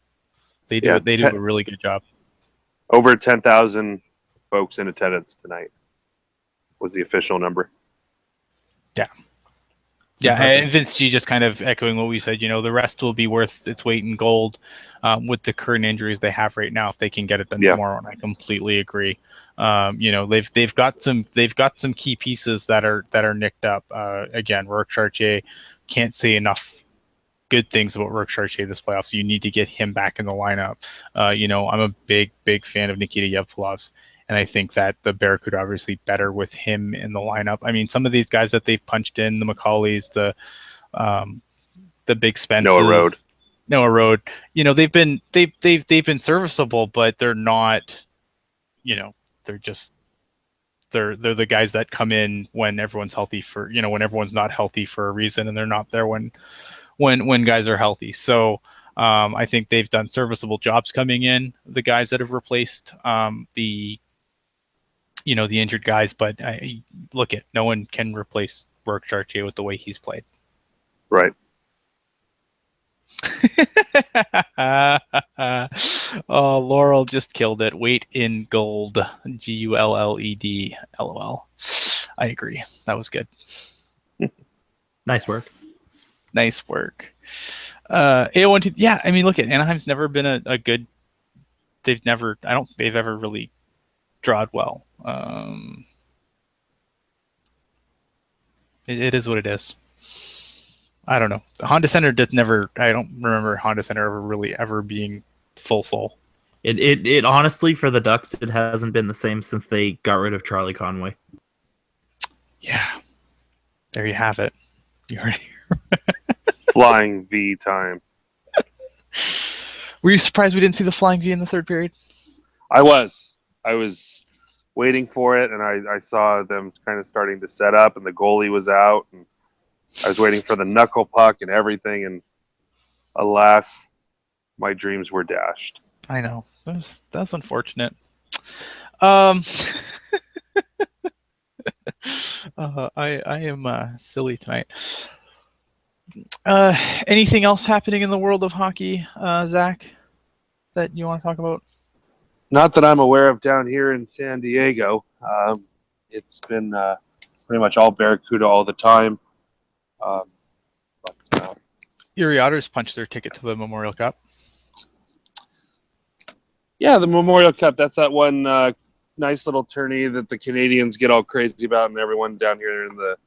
They do a really good job. Over 10,000 folks in attendance tonight was the official number. Yeah. Yeah, and Vince G just kind of echoing what we said. The rest will be worth its weight in gold with the current injuries they have right now if they can get it done tomorrow. And I completely agree. They've got some key pieces that are nicked up. Again, Rourke Chartier, can't say enough good things about Rourke Chartier this playoff. So you need to get him back in the lineup. I'm a big fan of Nikita Yevpalov's. And I think that the Barracuda obviously better with him in the lineup. I mean, some of these guys that they've punched in, the McCaulleys, the Big Spences, Noah Road. They've been serviceable, but they're not. They're the guys that come in when everyone's healthy when everyone's not healthy for a reason, and they're not there when guys are healthy. So. I think they've done serviceable jobs coming in. The guys that have replaced the injured guys, but no one can replace Rourke Chartier with the way he's played. Right. Oh, Laurel just killed it. Weight in gold. GULLED. LOL. I agree. That was good. Nice work. Nice work. AO12, yeah, I mean, look at Anaheim's never been a good. I don't think they've ever really drawed well. It is what it is. I don't know. Honda Center I don't remember Honda Center ever being full. It honestly, for the Ducks, it hasn't been the same since they got rid of Charlie Conway. Yeah. There you have it. You heard Flying V time. Were you surprised we didn't see the flying V in the third period? I was waiting for it, and I saw them kind of starting to set up, and the goalie was out, and I was waiting for the knuckle puck and everything, and alas, my dreams were dashed. I know. That's unfortunate. I am silly tonight. Anything else happening in the world of hockey, Zach, that you want to talk about? Not that I'm aware of down here in San Diego. It's been pretty much all Barracuda all the time. Erie Otters punched their ticket to the Memorial Cup. Yeah, the Memorial Cup. That's that one nice little tourney that the Canadians get all crazy about, and everyone down here in the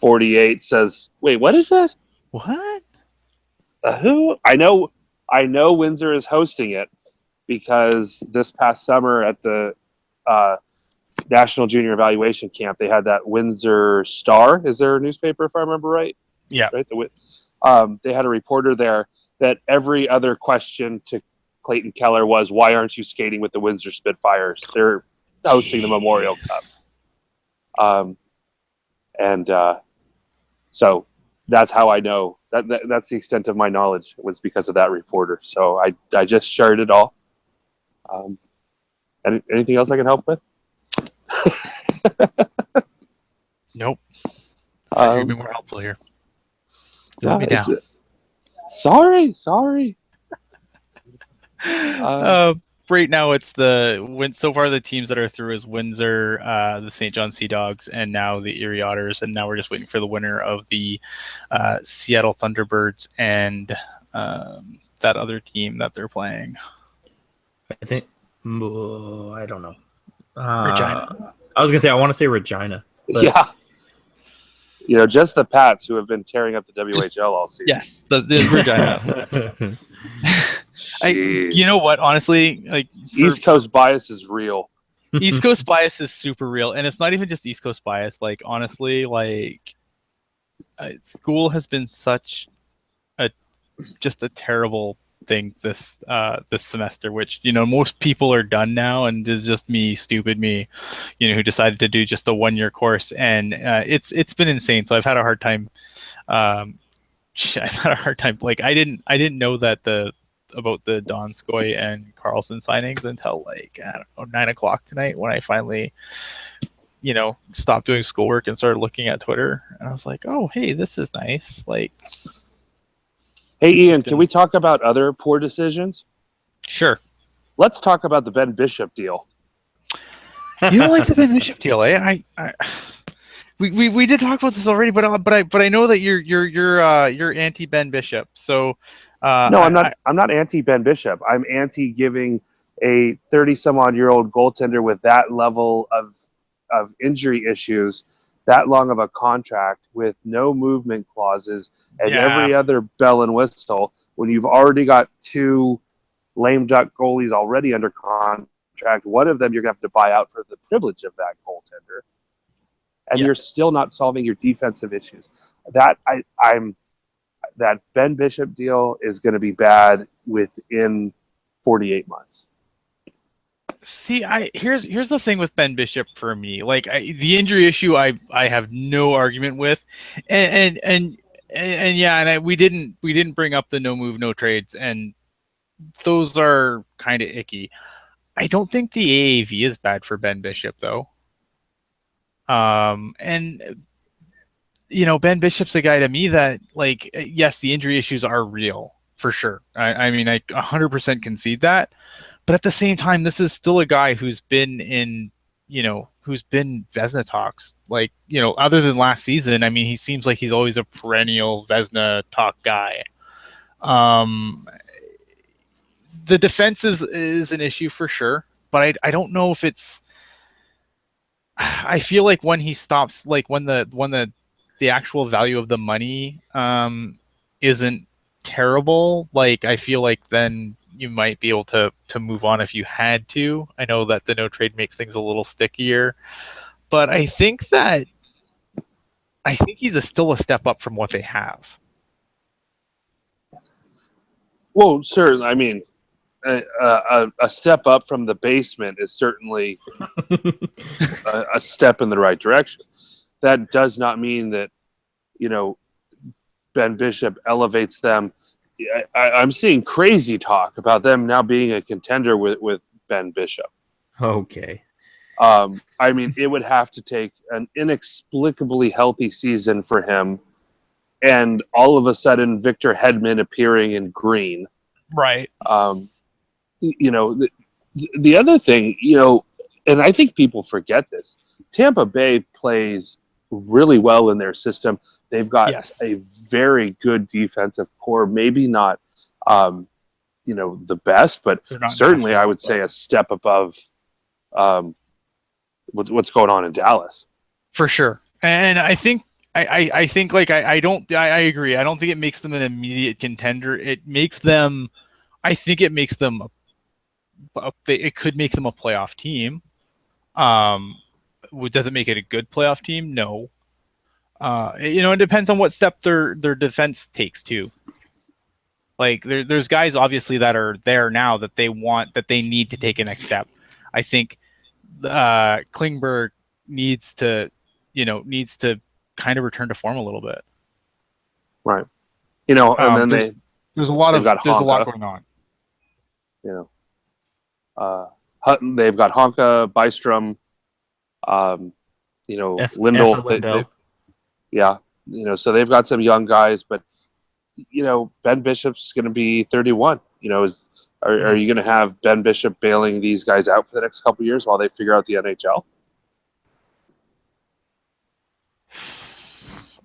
48 says, "Wait, what is that? What? Who?" I know Windsor is hosting it because this past summer at the National Junior Evaluation Camp, they had that Windsor Star. Is there a newspaper, if I remember right? Yeah. Right. They had a reporter there that every other question to Clayton Keller was, "Why aren't you skating with the Windsor Spitfires? They're hosting the Memorial Cup." So that's how I know. That's the extent of my knowledge, was because of that reporter. So I just shared it all. Anything else I can help with? Nope. You'd be more helpful here. Let me down. Sorry. Right now, it's so far the teams that are through is Windsor, the St. John Sea Dogs, and now the Erie Otters, and now we're just waiting for the winner of the Seattle Thunderbirds and that other team that they're playing. I think I don't know. Regina. I was gonna say I want to say Regina. But... Yeah. Just the Pats who have been tearing up the WHL all season. Yes, the Regina. You know what? Honestly, East Coast bias is real. East Coast bias is super real, and it's not even just East Coast bias. Honestly, school has been such just a terrible thing this semester. Which most people are done now, and it's just stupid me, who decided to do just a 1-year course, and it's been insane. So I've had a hard time. I didn't know that about the Donskoy and Carlson signings until I don't know, 9 o'clock tonight, when I finally stopped doing schoolwork and started looking at Twitter, and I was like, oh, hey, this is nice. Hey Ian, can we talk about other poor decisions? Sure. Let's talk about the Ben Bishop deal. You don't like the Ben Bishop deal, eh? We did talk about this already, but I know that you're anti Ben Bishop. So no, I'm not. I'm not anti Ben Bishop. I'm anti giving a 30-some-odd-year-old goaltender with that level of injury issues that long of a contract with no movement clauses and every other bell and whistle, when you've already got 2 lame duck goalies already under contract. One of them you're going to have to buy out for the privilege of that goaltender, and you're still not solving your defensive issues. That that Ben Bishop deal is going to be bad within 48 months. See, here's the thing with Ben Bishop for me. The injury issue, I have no argument with, and we didn't bring up the no move, no trades, and those are kind of icky. I don't think the AAV is bad for Ben Bishop though. And Ben Bishop's a guy to me that yes, the injury issues are real for sure. I mean, I 100% concede that. But at the same time, this is still a guy who's been in, who's been Vezina talks. Other than last season, I mean, he seems like he's always a perennial Vezina talk guy. The defense is an issue for sure, but I don't know if it's. I feel like when he stops, when the actual value of the money isn't terrible, I feel like then you might be able to move on if you had to. I know that the no trade makes things a little stickier, but I think that I think he's still a step up from what they have. Well, certainly. I mean, a step up from the basement is certainly a step in the right direction. That does not mean that, you know, Ben Bishop elevates them. I'm seeing crazy talk about them now being a contender with Ben Bishop. Okay. I mean, it would have to take an inexplicably healthy season for him, and all of a sudden Victor Hedman appearing in green. Right. You know, the other thing, you know, and I think people forget this. Tampa Bay plays really well in their system. They've got a very good defensive core. Maybe not, you know, the best, but certainly I would say a step above what's going on in Dallas. For sure. And I think I think like I agree. I don't think it makes them an immediate contender. It makes them. I think it makes them. It could make them a playoff team. Does it make it a good playoff team? No. You know, it depends on what step their defense takes too. Like there's guys obviously that are there now that they need to take a next step. I think Klingberg needs to kind of return to form a little bit. Right. You know, and then there's a lot going on. You know, Hutton, they've got Honka, Bystrom, you know, Lindell. Yeah, you know, so they've got some young guys, but you know, Ben Bishop's going to be 31. You know, are you going to have Ben Bishop bailing these guys out for the next couple of years while they figure out the NHL?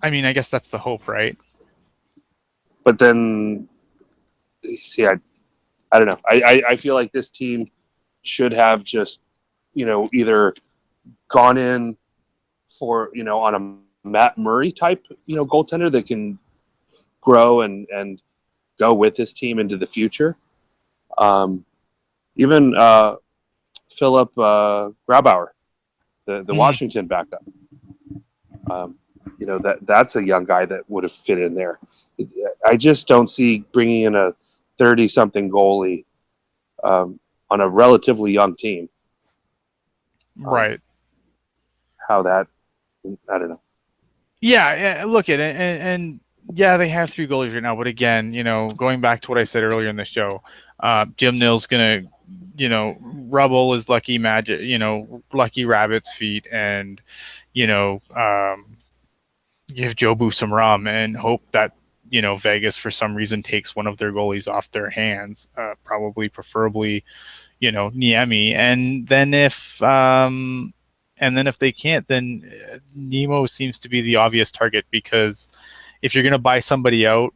I mean, I guess that's the hope, right? But then, see, I don't know. I feel like this team should have just, you know, either gone in for, you know, on a Matt Murray type, you know, goaltender that can grow and go with this team into the future. Even Philip Grabauer, the Washington backup. You know, that's a young guy that would have fit in there. I just don't see bringing in a 30-something goalie on a relatively young team. Right. How that, I don't know. Yeah, look at it, and yeah, they have 3 goalies right now, but again, you know, going back to what I said earlier in the show, Jim Nill's gonna, you know, rubble his lucky magic, you know, lucky rabbit's feet, and you know, give Jobu some rum and hope that, you know, Vegas for some reason takes one of their goalies off their hands, preferably, you know, Niemi, and then if they can't, then Nemo seems to be the obvious target, because if you're going to buy somebody out,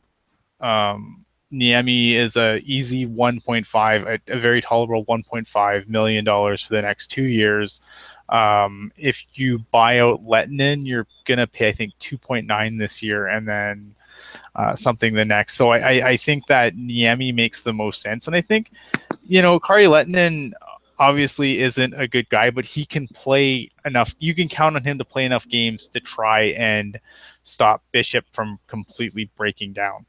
Niemi is a easy 1.5, a very tolerable $1.5 million for the next 2 years. If you buy out Lettinen, you're going to pay, I think, 2.9 this year, and then something the next. So I think that Niemi makes the most sense. And I think, you know, Kari Lettinen obviously isn't a good guy, but he can play enough. You can count on him to play enough games to try and stop Bishop from completely breaking down.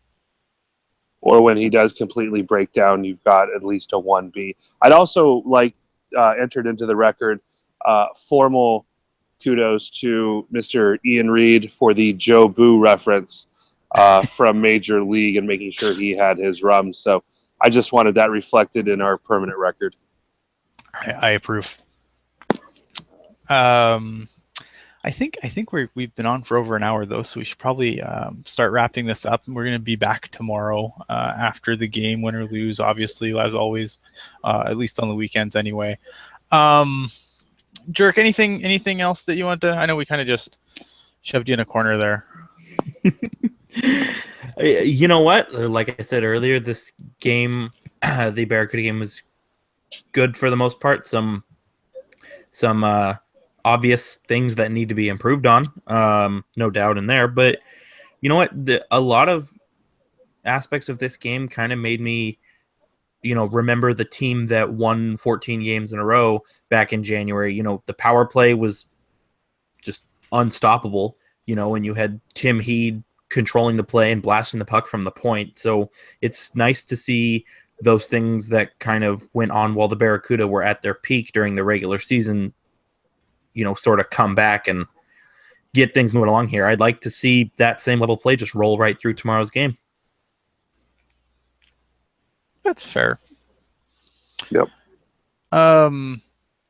Or when he does completely break down, you've got at least a 1B. I'd also entered into the record formal kudos to Mr. Ian Reed for the Joe Boo reference from Major League and making sure he had his rum. So I just wanted that reflected in our permanent record. I approve. I think we've been on for over an hour though, so we should probably start wrapping this up. And we're going to be back tomorrow after the game, win or lose, obviously, as always, at least on the weekends anyway. Jerk, anything else that you want to? I know we kind of just shoved you in a corner there. You know what? Like I said earlier, this game, the Barracuda game, was good for the most part. Some obvious things that need to be improved on, no doubt in there. But you know what? A lot of aspects of this game kind of made me, you know, remember the team that won 14 games in a row back in January. You know, the power play was just unstoppable. and you had Tim Heed controlling the play and blasting the puck from the point. So it's nice to see those things that kind of went on while the Barracuda were at their peak during the regular season, sort of come back and get things moving along here. I'd like to see that same level of play just roll right through tomorrow's game. That's fair. Yep.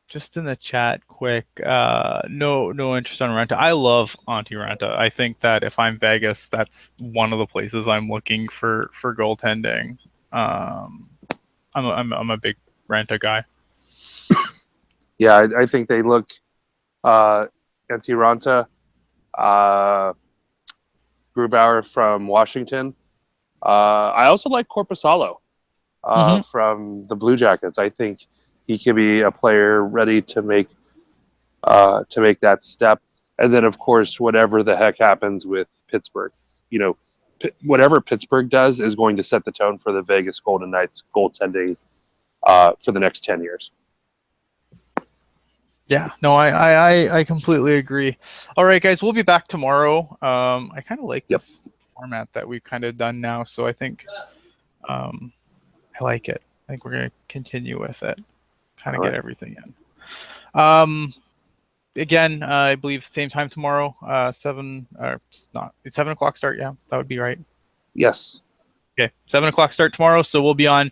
Just in the chat, quick. No interest on Renta. I love Auntie Renta. I think that if I'm Vegas, that's one of the places I'm looking for goaltending. I'm a big Renta guy. Yeah, I think they look Auntie Renta, Grubauer from Washington. I also like Corpusalo from the Blue Jackets. I think he can be a player ready to make that step. And then, of course, whatever the heck happens with Pittsburgh, whatever Pittsburgh does is going to set the tone for the Vegas Golden Knights goaltending for the next 10 years. Yeah, no, I completely agree. All right, guys, we'll be back tomorrow. I kind of like this format that we've kind of done now, so I think I like it. I think we're going to continue with it, kind of get everything in. Again, I believe same time tomorrow, 7 o'clock start. Yeah, that would be right. Yes. Okay, 7 o'clock start tomorrow, so we'll be on.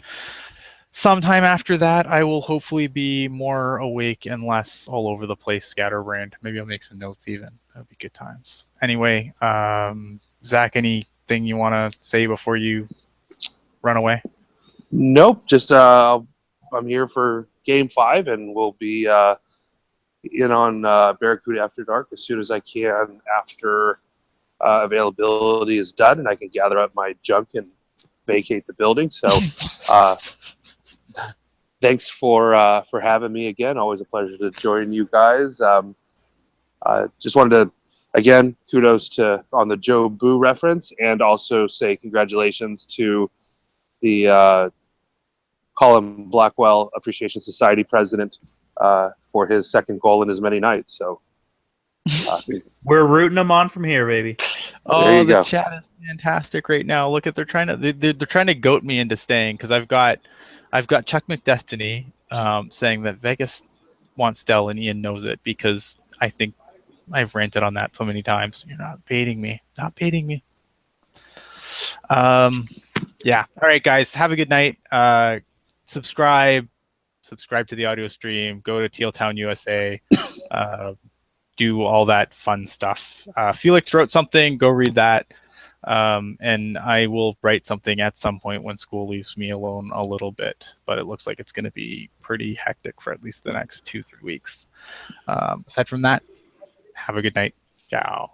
Sometime after that, I will hopefully be more awake and less all over the place, scatterbrained. Maybe I'll make some notes even. That'll be good times. Anyway, Zach, anything you want to say before you run away? Nope. Just I'm here for Game 5, and we'll be in on Barracuda After Dark as soon as I can after availability is done, and I can gather up my junk and vacate the building. So. Thanks for having me again. Always a pleasure to join you guys. Just wanted to, again, kudos on the Joe Boo reference, and also say congratulations to the Colin Blackwell Appreciation Society president for his second goal in as many nights. So we're rooting him on from here, baby. Oh, the chat is fantastic right now. Look at they're trying to goat me into staying because I've got Chuck McDestiny saying that Vegas wants Dell and Ian knows it because I think I've ranted on that so many times. You're not baiting me. Not baiting me. Yeah. All right, guys. Have a good night. Subscribe to the audio stream. Go to Teal Town USA. Do all that fun stuff. Felix wrote something. Go read that. And I will write something at some point when school leaves me alone a little bit, but it looks like it's going to be pretty hectic for at least the next 2-3 weeks. Aside from that, have a good night. Ciao.